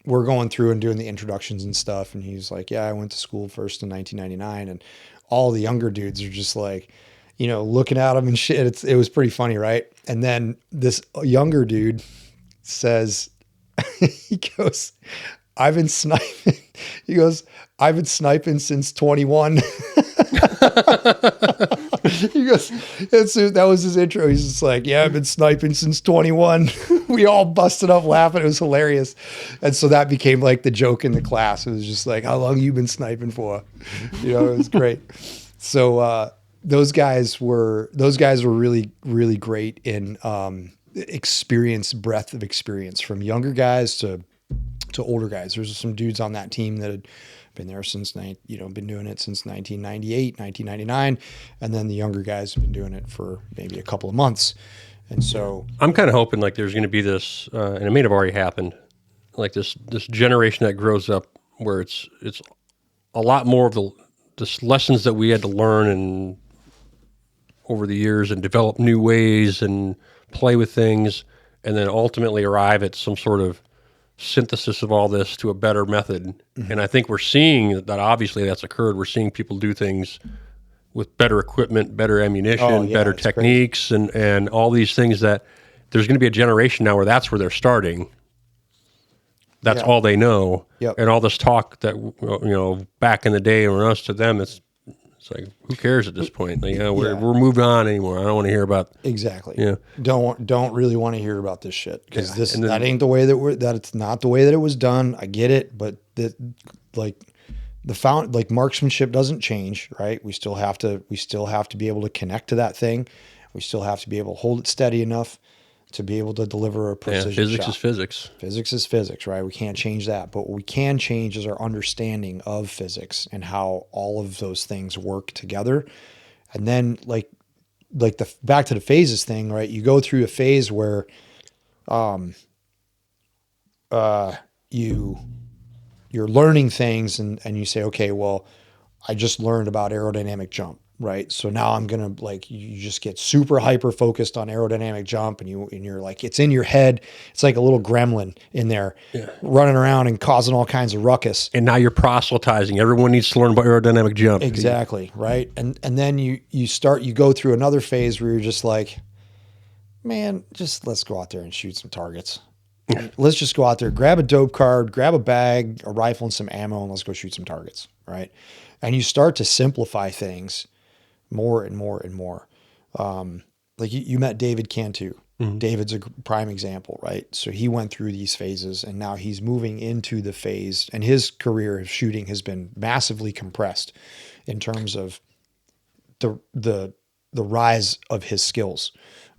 we're going through and doing the introductions and stuff. And he's like, yeah, I went to school first in 1999. And all the younger dudes are just like, looking at him and shit. It was pretty funny. Right. And then this younger dude says, he goes, I've been sniping. He goes, I've been sniping since 21. He goes, that was his intro. He's just like, yeah, I've been sniping since 21. We all busted up laughing. It was hilarious. And so that became the joke in the class. It was just like, how long you been sniping for? It was great. So, those guys were really, really great in, breadth of experience, from younger guys to to older guys. There's some dudes on that team that had been there since, been doing it since 1998, 1999. And then the younger guys have been doing it for maybe a couple of months. And so I'm kind of hoping like there's going to be this, and it may have already happened, like this generation that grows up where it's a lot more of the lessons that we had to learn and over the years and develop new ways and play with things, and then ultimately arrive at some sort of synthesis of all this to a better method. And I think we're seeing that obviously that's occurred. We're seeing people do things with better equipment, better ammunition, better techniques, and all these things that there's going to be a generation now where that's where they're starting. That's all they know. Yep. And all this talk that, back in the day when us to them, it's like, who cares at this point? Like, we're moved on anymore. I don't want to hear about. Exactly. Yeah. Don't really want to hear about this shit because that ain't the way that it's not the way that it was done. I get it, but marksmanship doesn't change, right? We still have to be able to connect to that thing. We still have to be able to hold it steady enough to be able to deliver a precision physics shot. is physics. Physics is physics, right? We can't change that. But what we can change is our understanding of physics and how all of those things work together. And then like the back to the phases thing, right? You go through a phase where you're learning things and you say, okay, well, I just learned about aerodynamic jump, right? So now I'm going to you just get super hyper focused on aerodynamic jump and you're like, it's in your head. It's like a little gremlin in there running around and causing all kinds of ruckus. And now you're proselytizing. Everyone needs to learn about aerodynamic jump. Exactly. Right. And then you go through another phase where you're just like, man, just let's go out there and shoot some targets. Let's just go out there, grab a dope card, grab a bag, a rifle and some ammo, and let's go shoot some targets. Right. And you start to simplify things more and more and more. Like you met David Cantu. Mm-hmm. David's a prime example, right? So he went through these phases and now he's moving into the phase, and his career of shooting has been massively compressed in terms of the rise of his skills.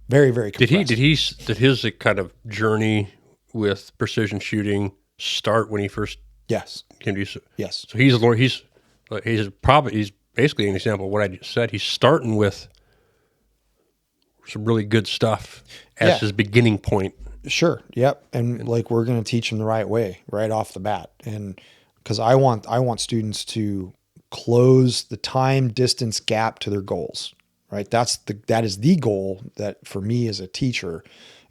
Very, very compressed. Did his kind of journey with precision shooting start when he first came to you? Yes. So he's basically an example of what I just said. He's starting with some really good stuff as his beginning point. Sure. Yep. And we're going to teach him the right way right off the bat. And because I want students to close the time distance gap to their goals, right? That is the goal that for me as a teacher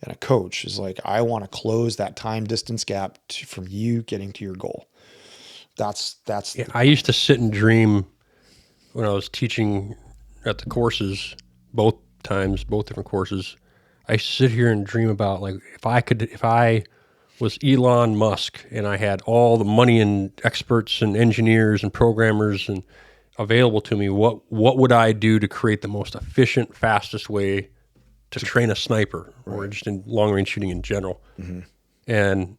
and a coach is like, I want to close that time distance gap from you getting to your goal. I used to sit and dream when I was teaching at the courses, both different courses. I sit here and dream about if I was Elon Musk and I had all the money and experts and engineers and programmers and available to me, what would I do to create the most efficient, fastest way to train a sniper or just in long range shooting in general? Mm-hmm. And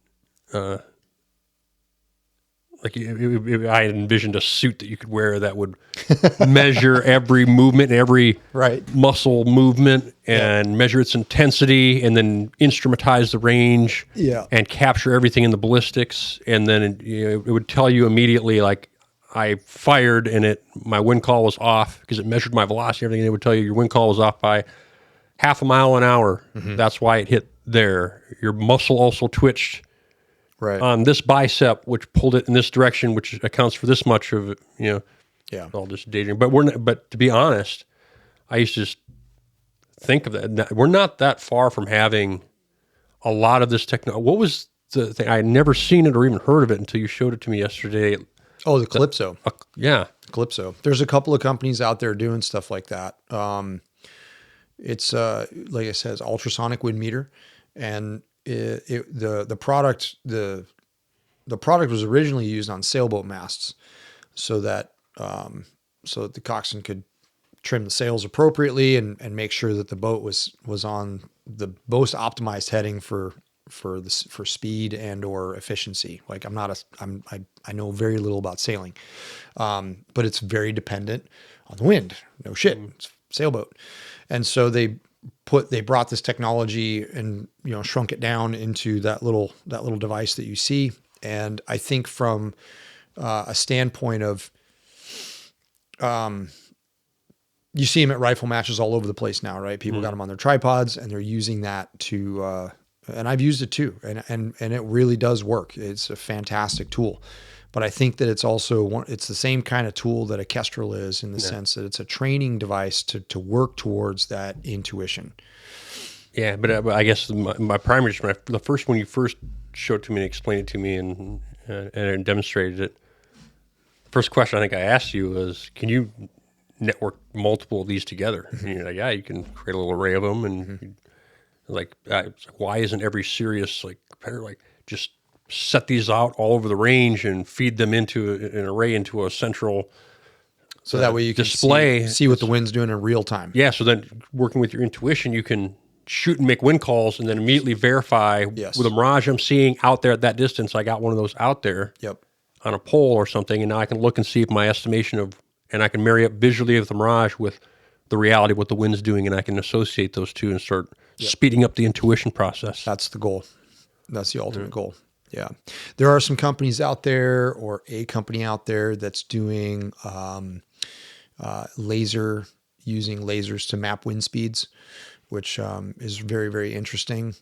I envisioned a suit that you could wear that would measure every movement, every muscle movement, and measure its intensity, and then instrumentize the range, and capture everything in the ballistics, and then it would tell you immediately, like I fired and my wind call was off because it measured my velocity and everything. And it would tell you your wind call was off by half a mile an hour. Mm-hmm. That's why it hit there. Your muscle also twitched. Right. On this bicep, which pulled it in this direction, which accounts for this much of it, all this dating. But to be honest, I used to just think of that. We're not that far from having a lot of this technology. What was the thing? I had never seen it or even heard of it until you showed it to me yesterday. Oh, the Calypso. Calypso. There's a couple of companies out there doing stuff like that. It's like I said, it's ultrasonic wind meter, and the product was originally used on sailboat masts so that the coxswain could trim the sails appropriately and make sure that the boat was on the most optimized heading for speed and or efficiency. Like I know very little about sailing, but it's very dependent on the wind. No shit, it's a sailboat. And so they brought this technology and shrunk it down into that little device that you see, And I think from a standpoint of, you see them at rifle matches all over the place now, right? People got them on their tripods and they're using that to, and I've used it too. And it really does work. It's a fantastic tool. But I think that it's also it's the same kind of tool that a Kestrel is, in the sense that it's a training device to work towards that intuition. Yeah, but I guess my primary, the first when you first showed it to me and explained it to me and demonstrated it, first question I think I asked you was, can you network multiple of these together? And you're like, yeah, you can create a little array of them, and why isn't every serious competitor just set these out all over the range and feed them into an array into a central so that way you can display, see what the wind's doing in real time. Yeah, so then working with your intuition, you can shoot and make wind calls and then immediately verify with a Mirage I'm seeing out there at that distance. I got one of those out there on a pole or something, and now I can look and see if my estimation and I can marry up visually with the Mirage with the reality of what the wind's doing, and I can associate those two and start speeding up the intuition process. That's the goal. That's the ultimate goal. Yeah. There are some companies out there, or a company out there, that's doing using lasers to map wind speeds, which is very, very interesting.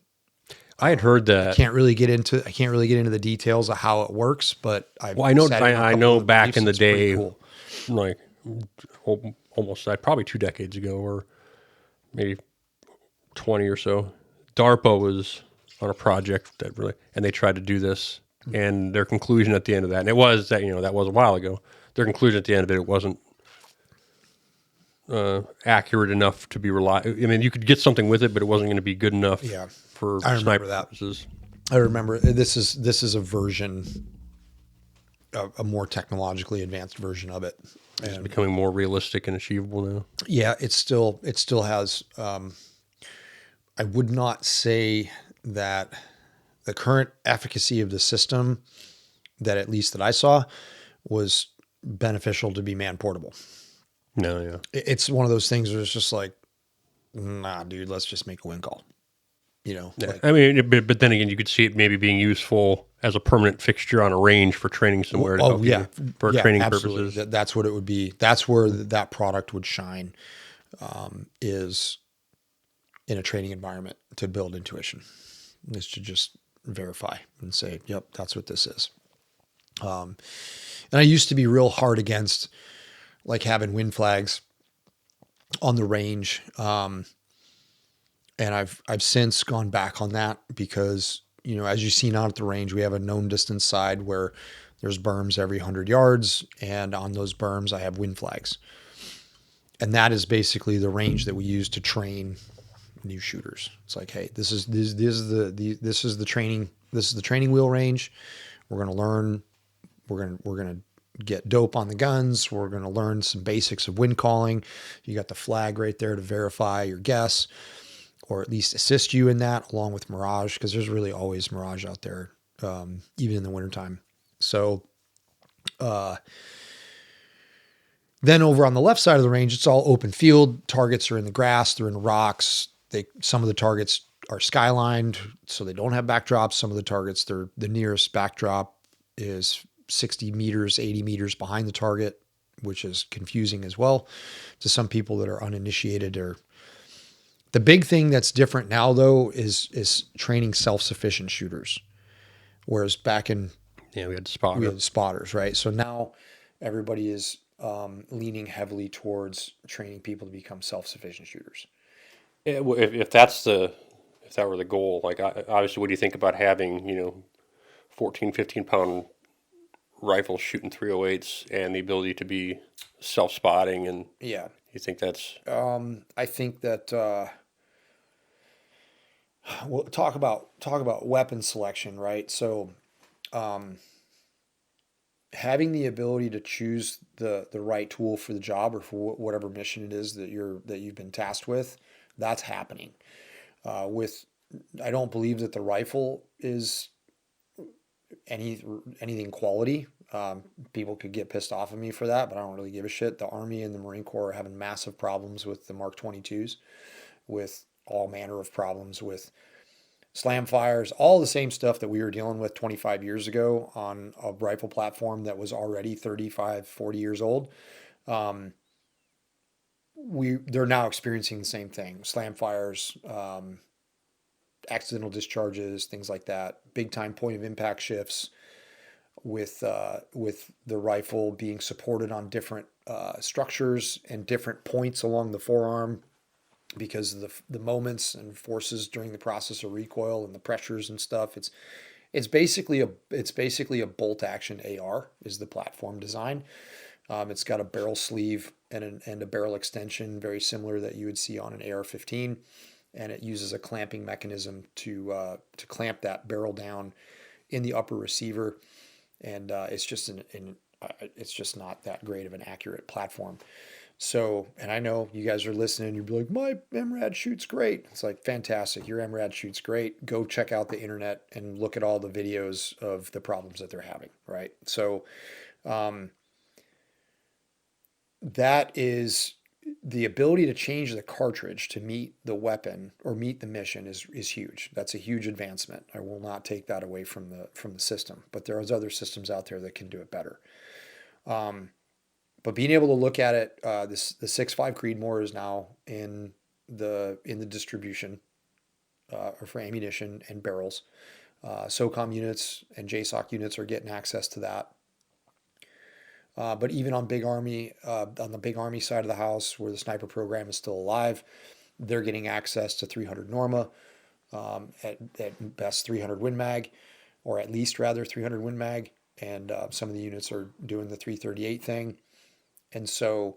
I had heard that. I can't really get into the details of how it works, but I know back in the day, cool. Almost probably 2 decades ago, or maybe 20 or so, DARPA was on a project and they tried to do this, and their conclusion at the end of that, and it was that, that was a while ago, their conclusion at the end of it wasn't accurate enough to be reliable. I mean, you could get something with it, but it wasn't going to be good enough for sniper purposes. I remember this is a version, a more technologically advanced version of it. It's becoming more realistic and achievable now. Yeah, it still has, I would not say that the current efficacy of the system, that at least that I saw, was beneficial to be man portable. No, yeah. It's one of those things where it's just like, nah, dude, let's just make a wind call. Yeah. I mean, but then again, you could see it maybe being useful as a permanent fixture on a range for training somewhere. For training absolutely. purposes. That's what it would be. That's where that product would shine, is in a training environment, to build intuition, is to just verify and say, yep, that's what this is. And I used to be real hard against having wind flags on the range. And I've since gone back on that because, as you've seen out at the range, we have a known distance side where there's berms every 100 yards. And on those berms, I have wind flags. And that is basically the range that we use to train new shooters. It's like, hey, this is the training wheel range. We're going to learn, we're going to get dope on the guns. We're going to learn some basics of wind calling. You got the flag right there to verify your guess, or at least assist you in that, along with Mirage, because there's really always Mirage out there, even in the wintertime. So then over on the left side of the range, it's all open field. Targets are in the grass. They're in the rocks. Some of the targets are skylined, so they don't have backdrops. Some of the targets, the nearest backdrop is 60 meters, 80 meters behind the target, which is confusing as well to some people that are uninitiated. Or the big thing that's different now, though, is training self-sufficient shooters. Whereas back in, we had spotters, right? So now everybody is leaning heavily towards training people to become self-sufficient shooters. If that were the goal, obviously, what do you think about having 14, 15 pound rifles shooting 308s and the ability to be self-spotting? And you think that's I think that we'll talk about weapon selection, right? So having the ability to choose the right tool for the job, or for whatever mission it is that you've been tasked with, that's happening. I don't believe that the rifle is anything quality. People could get pissed off at me for that, but I don't really give a shit. The Army and the Marine Corps are having massive problems with the Mark 22s, with all manner of problems with slam fires, all the same stuff that we were dealing with 25 years ago on a rifle platform that was already 35, 40 years old. Um, they're now experiencing the same thing: slam fires, accidental discharges, things like that. Big time point of impact shifts with the rifle being supported on different structures and different points along the forearm because of the moments and forces during the process of recoil and the pressures and stuff. It's basically a bolt action AR is the platform design. It's got a barrel sleeve and a barrel extension very similar that you would see on an AR-15, and it uses a clamping mechanism to clamp that barrel down in the upper receiver, and it's just not that great of an accurate platform. So, and I know you guys are listening, you'll be like, my MRAD shoots great. It's like, fantastic. Your MRAD shoots great. Go check out the internet and look at all the videos of the problems that they're having, right? So, that is the ability to change the cartridge to meet the weapon or meet the mission is huge. That's a huge advancement. I will not take that away from the system, but there are other systems out there that can do it better. But being able to look at it, the 6.5 Creedmoor is now in the distribution for ammunition and barrels. SOCOM units and JSOC units are getting access to that. But even on Big Army, on the Big Army side of the house, where the sniper program is still alive, they're getting access to 300 Norma, at best 300 Win Mag, or at least rather 300 Win Mag, and some of the units are doing the 338 thing. And so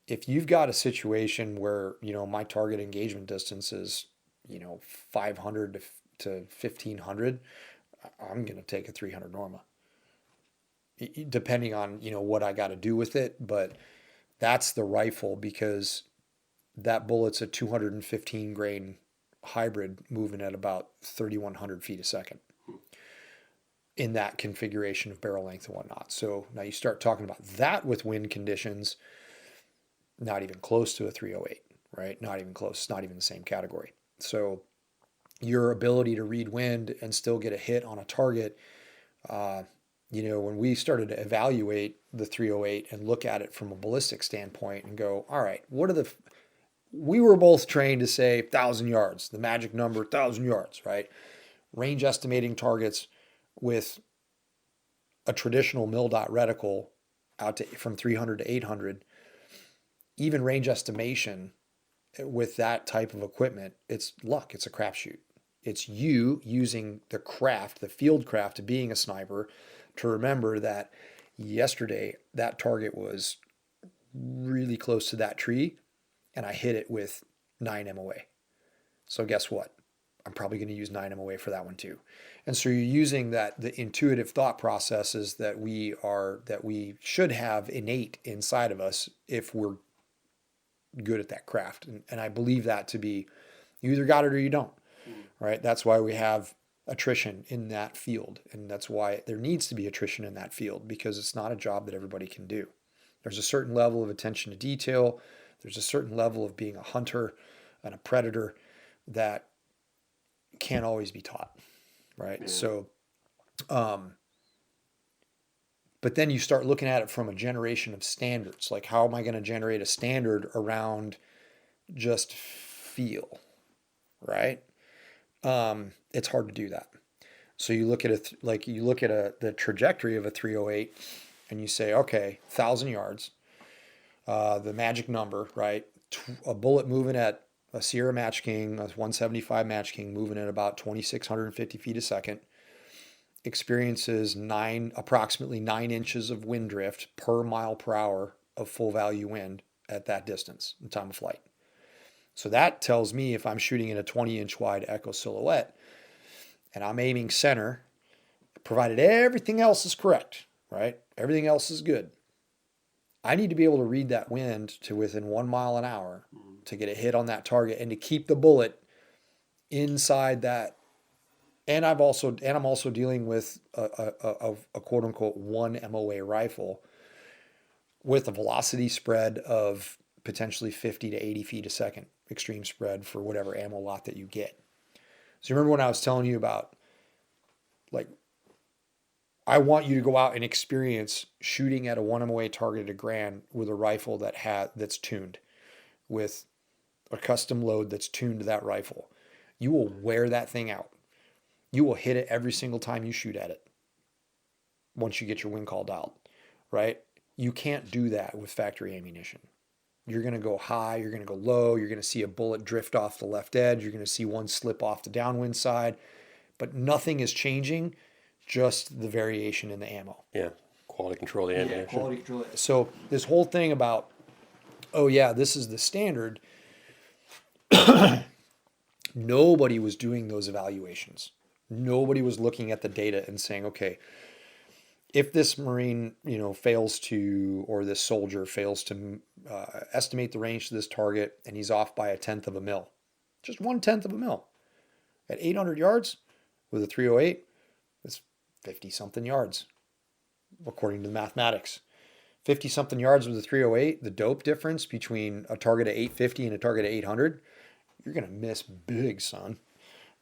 if you've got a situation where, my target engagement distance is, 500 to 1500, I'm going to take a 300 Norma, depending on, what I got to do with it. But that's the rifle, because that bullet's a 215 grain hybrid moving at about 3,100 feet a second in that configuration of barrel length and whatnot. So now you start talking about that with wind conditions, not even close to a 308, right? Not even close, not even the same category. So your ability to read wind and still get a hit on a target, when we started to evaluate the 308 and look at it from a ballistic standpoint and go, all right, we were both trained to say 1,000 yards, the magic number, 1,000 yards, right? Range estimating targets with a traditional mil-dot reticle out to from 300 to 800, even range estimation with that type of equipment, it's luck. It's a crapshoot. It's you using the craft, the field craft of being a sniper, to remember that yesterday that target was really close to that tree and I hit it with 9 MOA. So guess what? I'm probably going to use 9 MOA for that one too. And so you're using the intuitive thought processes that we should have innate inside of us if we're good at that craft. And I believe that to be, you either got it or you don't, right? That's why we have attrition in that field. And that's why there needs to be attrition in that field, because it's not a job that everybody can do. There's a certain level of attention to detail. There's a certain level of being a hunter and a predator that can't always be taught, right? Yeah. So, but then you start looking at it from a generation of standards. Like, how am I going to generate a standard around just feel, right? It's hard to do that. So you look at the trajectory of a 308 and you say, okay, 1,000 yards, the magic number, right? A bullet moving at a Sierra Match King, a 175 Match King, moving at about 2,650 feet a second, experiences approximately 9 inches of wind drift per mile per hour of full value wind at that distance in time of flight. So that tells me if I'm shooting in a 20-inch wide echo silhouette and I'm aiming center, provided everything else is correct, right? Everything else is good, I need to be able to read that wind to within 1 mile an hour to get a hit on that target and to keep the bullet inside that. And I'm also dealing with a quote unquote 1 MOA rifle with a velocity spread of potentially 50 to 80 feet a second, extreme spread for whatever ammo lot that you get. So remember when I was telling you about, like, I want you to go out and experience shooting at a 1 MOA target at a Grand with a rifle that's tuned with a custom load that's tuned to that rifle. You will wear that thing out. You will hit it every single time you shoot at it once you get your win call dialed, right? You can't do that with factory ammunition. You're going to go high, you're going to go low, you're going to see a bullet drift off the left edge, you're going to see one slip off the downwind side, but nothing is changing, just the variation in the ammo. Yeah. Quality control of the ammunition. Yeah, quality control. So this whole thing about, oh yeah, this is the standard, nobody was doing those evaluations. Nobody was looking at the data and saying, okay, if this Marine, fails to, or this soldier fails to estimate the range to this target, and he's off by 1/10 of a mil, just 1/10 of a mil, at 800 yards with a 308, that's 50 something yards, according to the mathematics. 50 something yards with a 308, the dope difference between a target at 850 and a target at 800, you're going to miss big, son.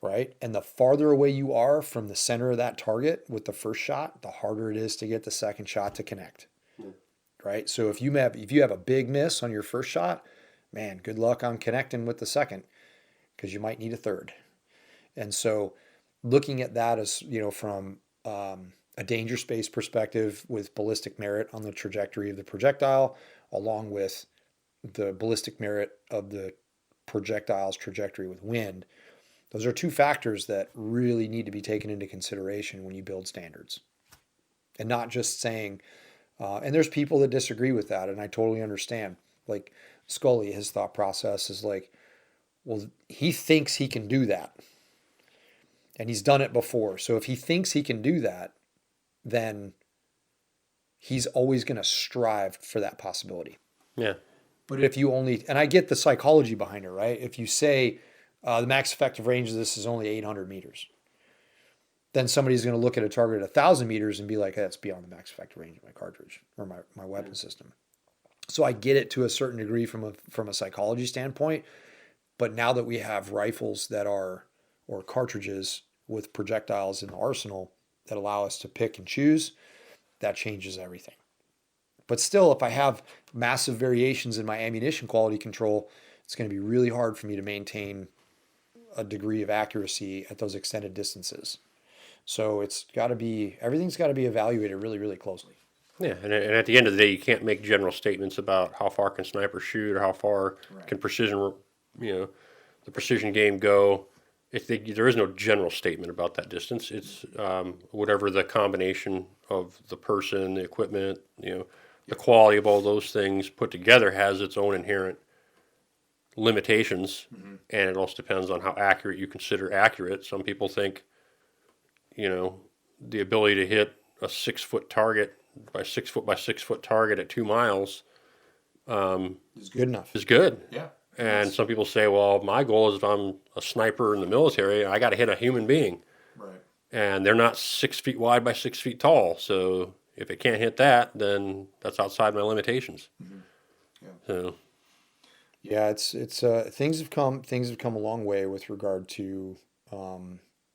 Right? And the farther away you are from the center of that target with the first shot, the harder it is to get the second shot to connect. Right? So if you have a big miss on your first shot, man, good luck on connecting with the second, because you might need a third. And so looking at that as, from a danger space perspective with ballistic merit on the trajectory of the projectile, along with the ballistic merit of the projectile's trajectory with wind, those are two factors that really need to be taken into consideration when you build standards. And not just saying, and there's people that disagree with that, and I totally understand. Like Scully, his thought process is like, well, he thinks he can do that. And he's done it before. So if he thinks he can do that, then he's always going to strive for that possibility. Yeah. But if you only, and I get the psychology behind it, right? If you say, the max effective range of this is only 800 meters. Then somebody's going to look at a target at 1,000 meters and be like, hey, that's beyond the max effective range of my cartridge or my weapon system. So I get it to a certain degree from a psychology standpoint. But now that we have rifles that are, or cartridges with projectiles in the arsenal that allow us to pick and choose, that changes everything. But still, if I have massive variations in my ammunition quality control, it's going to be really hard for me to maintain a degree of accuracy at those extended distances. So everything's got to be evaluated really, really closely. Yeah, and at the end of the day, you can't make general statements about how far can snipers shoot or how far can precision, the precision game go. There is no general statement about that distance. It's whatever the combination of the person, the equipment, the quality of all those things put together has its own inherent limitations, and it also depends on how accurate you consider accurate. Some people think, the ability to hit a 6-foot target by 6-foot by 6-foot target at 2 miles is good enough. Is good. Yeah. And some people say, well, my goal is if I'm a sniper in the military, I got to hit a human being. Right. And they're not 6 feet wide by 6 feet tall. So if it can't hit that, then that's outside my limitations. Yeah. So. Yeah, it's things have come a long way with regard to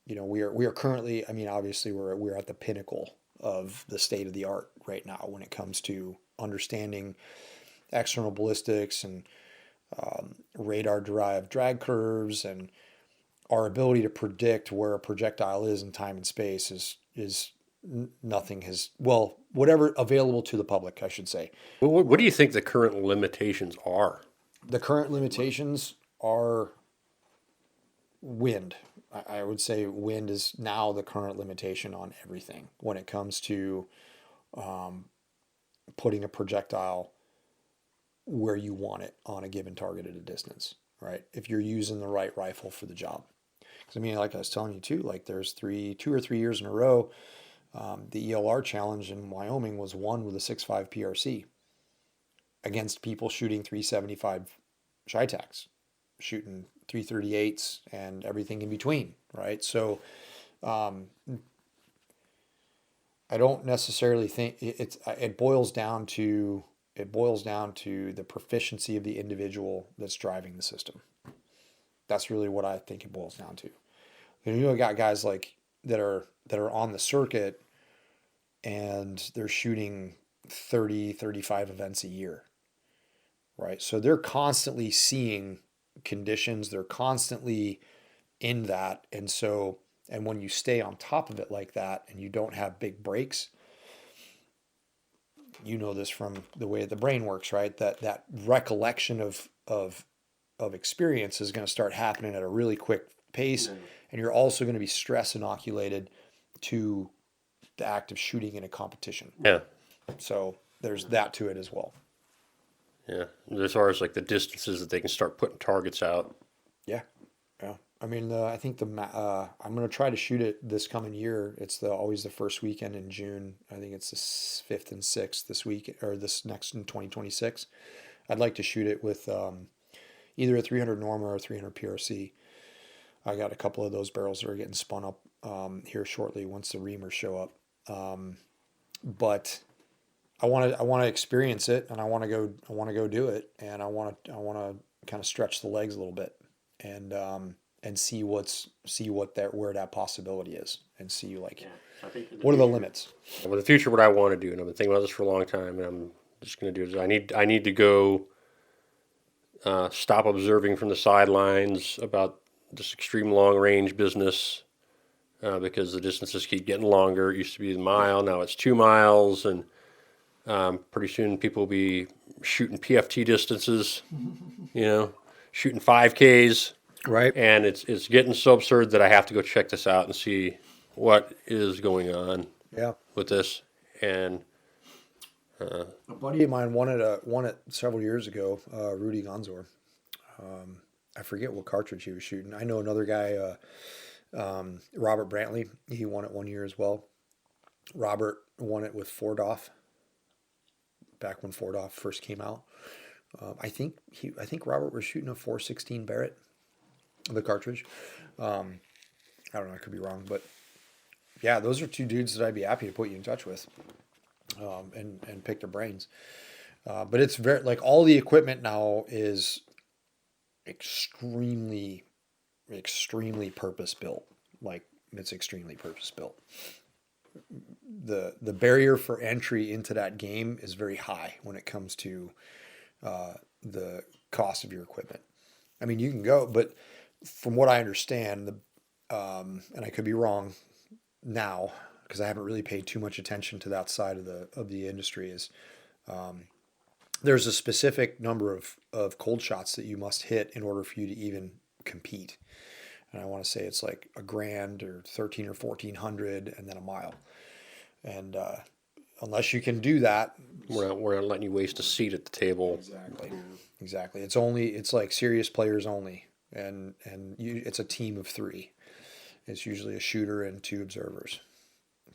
we are currently, I mean, obviously we're at the pinnacle of the state of the art right now when it comes to understanding external ballistics and radar derived drag curves, and our ability to predict where a projectile is in time and space is nothing has, well, whatever available to the public, I should say. What do you think the current limitations are? The current limitations are wind. I would say wind is now the current limitation on everything when it comes to putting a projectile where you want it on a given target at a distance, right? If you're using the right rifle for the job. Because I mean, like I was telling you too, like there's 2 or 3 years in a row, the ELR challenge in Wyoming was won with a 6.5 PRC against people shooting 375 Shitacks, shooting 338s and everything in between, right? So I don't necessarily think it boils down to the proficiency of the individual that's driving the system. That's really what I think it boils down to. And you got guys like that are on the circuit and they're shooting 30, 35 events a year, right? So they're constantly seeing conditions, they're constantly in that. And so, and when you stay on top of it like that and you don't have big breaks, you know this from the way the brain works, right? That recollection of experience is going to start happening at a really quick pace, and you're also going to be stress inoculated to the act of shooting in a competition. Yeah. So there's that to it as well. Yeah. As far as like the distances that they can start putting targets out. Yeah, yeah. I mean, I think I'm going to try to shoot it this coming year. It's always the first weekend in June. I think it's the 5th and 6th this week or this next in 2026. I'd like to shoot it with either a 300 Norma or a 300 PRC. I got a couple of those barrels that are getting spun up here shortly once the reamers show up. But I want to experience it, and I want to go do it, and I want to kind of stretch the legs a little bit, and see where that possibility is, and see like what are the limits. Well, the future, what I want to do, and I've been thinking about this for a long time, and I'm just going to do is I need to go stop observing from the sidelines about this extreme long range business because the distances keep getting longer. It used to be a mile, now it's 2 miles, and pretty soon people will be shooting PFT distances, shooting 5Ks. Right. And it's getting so absurd that I have to go check this out and see what is going on Yeah. with this. And A buddy of mine won it several years ago, Rudy Gonzor. I forget what cartridge he was shooting. I know another guy, Robert Brantley. He won it one year as well. Robert won it with Fordoff back when Fordoff first came out. I think Robert was shooting a 416 Barrett, the cartridge. I don't know. I could be wrong, but yeah, those are two dudes that I'd be happy to put you in touch with, and pick their brains. But it's very like all the equipment now is extremely purpose built. Like it's extremely purpose built. The barrier for entry into that game is very high when it comes to the cost of your equipment. I mean, you can go, but from what I understand, and I could be wrong now because I haven't really paid too much attention to that side of the industry, is there's a specific number of cold shots that you must hit in order for you to even compete. And I want to say it's like $1,000 or 13 or 1,400 and then a mile. And unless you can do that, we're not letting you waste a seat at the table. Exactly. It's like serious players only, and it's a team of 3. It's usually a shooter and 2 observers.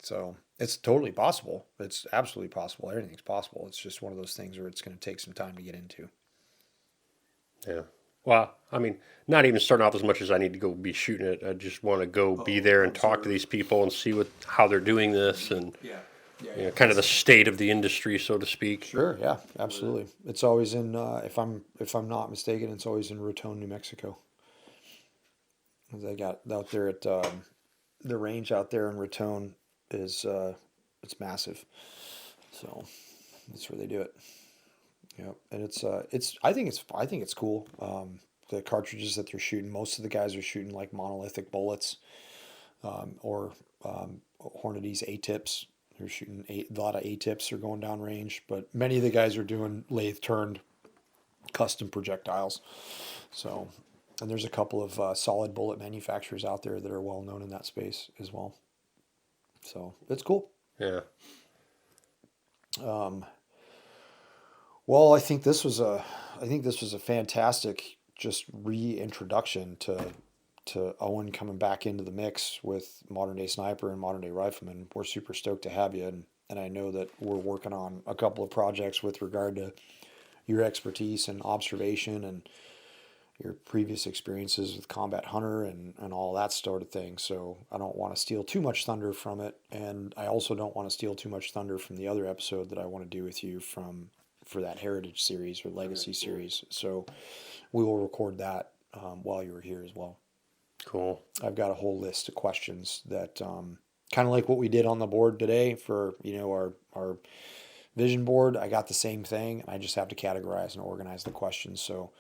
So it's totally possible. It's absolutely possible. Everything's possible. It's just one of those things where it's going to take some time to get into. Yeah. Well, I mean, not even starting off as much as I need to go be shooting it. I just want to go be there and talk to these people and see how they're doing this, and kind of the state of the industry, so to speak. Sure. Yeah. Absolutely. It's always in. If I'm not mistaken, it's always in Raton, New Mexico. They got out there at the range out there in Raton is it's massive, so that's where they do it. Yeah, and it's I think it's cool. The cartridges that they're shooting, most of the guys are shooting like monolithic bullets, or Hornady's A-tips. They're shooting a lot of A-tips are going down range, but many of the guys are doing lathe turned custom projectiles. So, and there's a couple of solid bullet manufacturers out there that are well known in that space as well. So it's cool. Yeah. Well, I think this was a fantastic just reintroduction to Owen coming back into the mix with modern day sniper and modern day rifleman. We're super stoked to have you, and I know that we're working on a couple of projects with regard to your expertise and observation and your previous experiences with Combat Hunter and all that sort of thing. So I don't want to steal too much thunder from it, and I also don't want to steal too much thunder from the other episode that I want to do with you for that Heritage series or Legacy series. So we will record that while you were here as well. Cool. I've got a whole list of questions that kind of like what we did on the board today for our vision board. I got the same thing, and I just have to categorize and organize the questions. So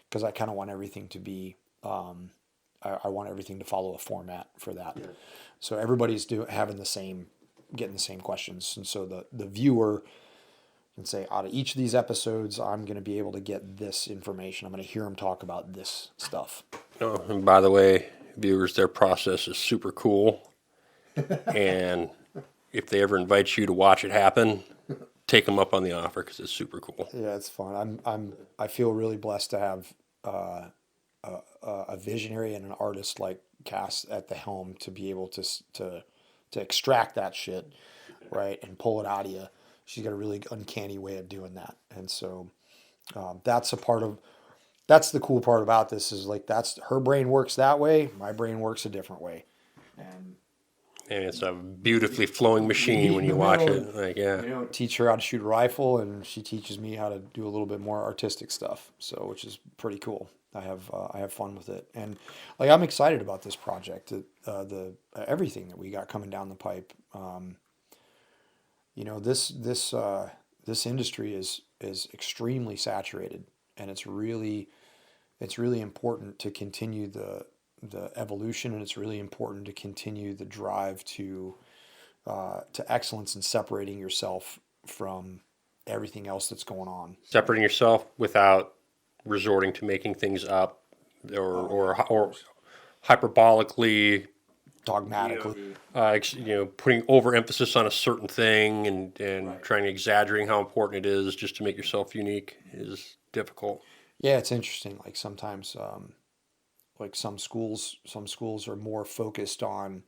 because I kind of want everything to be I want everything to follow a format for that. Yeah. So everybody's getting the same questions, and so the viewer can say, out of each of these episodes, I'm going to be able to get this information. I'm going to hear them talk about this stuff. Oh, and by the way, viewers, their process is super cool. And if they ever invite you to watch it happen, take them up on the offer because it's super cool. Yeah, it's fun. I feel really blessed to have a visionary and an artist like Cass at the helm to be able to extract that shit, right, and pull it out of you. She's got a really uncanny way of doing that, and so that's the cool part about this is like that's her brain works that way, my brain works a different way, and it's a beautifully flowing machine when you watch it. Like, yeah, teach her how to shoot a rifle, and she teaches me how to do a little bit more artistic stuff. So, which is pretty cool. I have fun with it, and like I'm excited about this project. The everything that we got coming down the pipe. This industry is extremely saturated, and it's really important to continue the evolution, and it's really important to continue the drive to excellence and separating yourself from everything else that's going on. Separating yourself without resorting to making things up or hyperbolically, dogmatically, putting overemphasis on a certain thing and right. Trying to exaggerate how important it is just to make yourself unique is difficult. Yeah, it's interesting. Like sometimes, like some schools are more focused on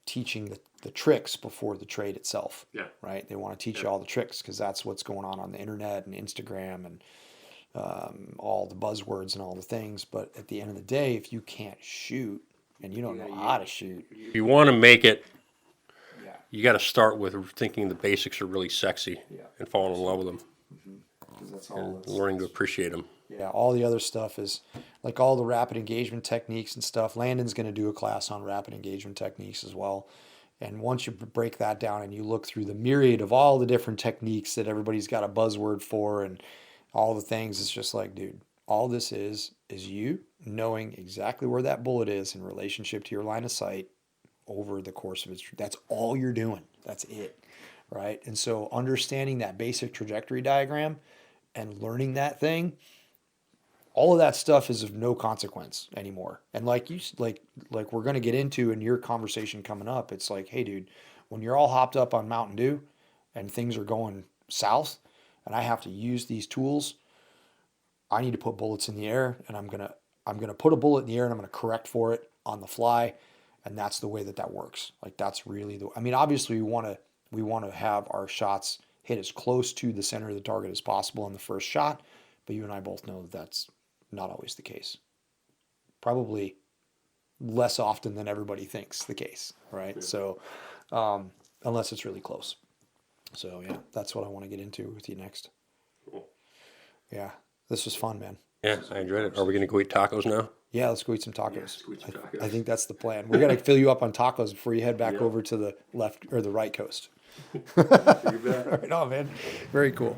teaching the tricks before the trade itself. Yeah. Right. They want to teach you all the tricks because that's what's going on the internet and Instagram and all the buzzwords and all the things. But at the end of the day, if you can't shoot and you don't know how to shoot, if you want to make it, you got to start with thinking the basics are really sexy and falling in love with them. Mm-hmm. That's all. And learning to appreciate them. Yeah, all the other stuff is like all the rapid engagement techniques and stuff. Landon's going to do a class on rapid engagement techniques as well. And once you break that down and you look through the myriad of all the different techniques that everybody's got a buzzword for and all the things, it's just like, dude, all this is you knowing exactly where that bullet is in relationship to your line of sight over the course of its. That's all you're doing. That's it, right? And so understanding that basic trajectory diagram and learning that thing, all of that stuff is of no consequence anymore. And like we're going to get into in your conversation coming up, it's like, hey, dude, when you're all hopped up on Mountain Dew and things are going south and I have to use these tools, I need to put bullets in the air, and I'm gonna put a bullet in the air and I'm gonna correct for it on the fly, and that's the way that works. Like that's really obviously we want to have our shots hit as close to the center of the target as possible on the first shot, but you and I both know that that's not always the case. Probably less often than everybody thinks the case, right? Yeah. So unless it's really close. So yeah, that's what I want to get into with you next. Cool. Yeah, this was fun, man. Yeah, I enjoyed it. Are we going to go eat tacos now? Yeah, let's go eat some tacos. Yeah, I think that's the plan. We're going to fill you up on tacos before you head back over to the left or the right coast. Right on, man. Very cool.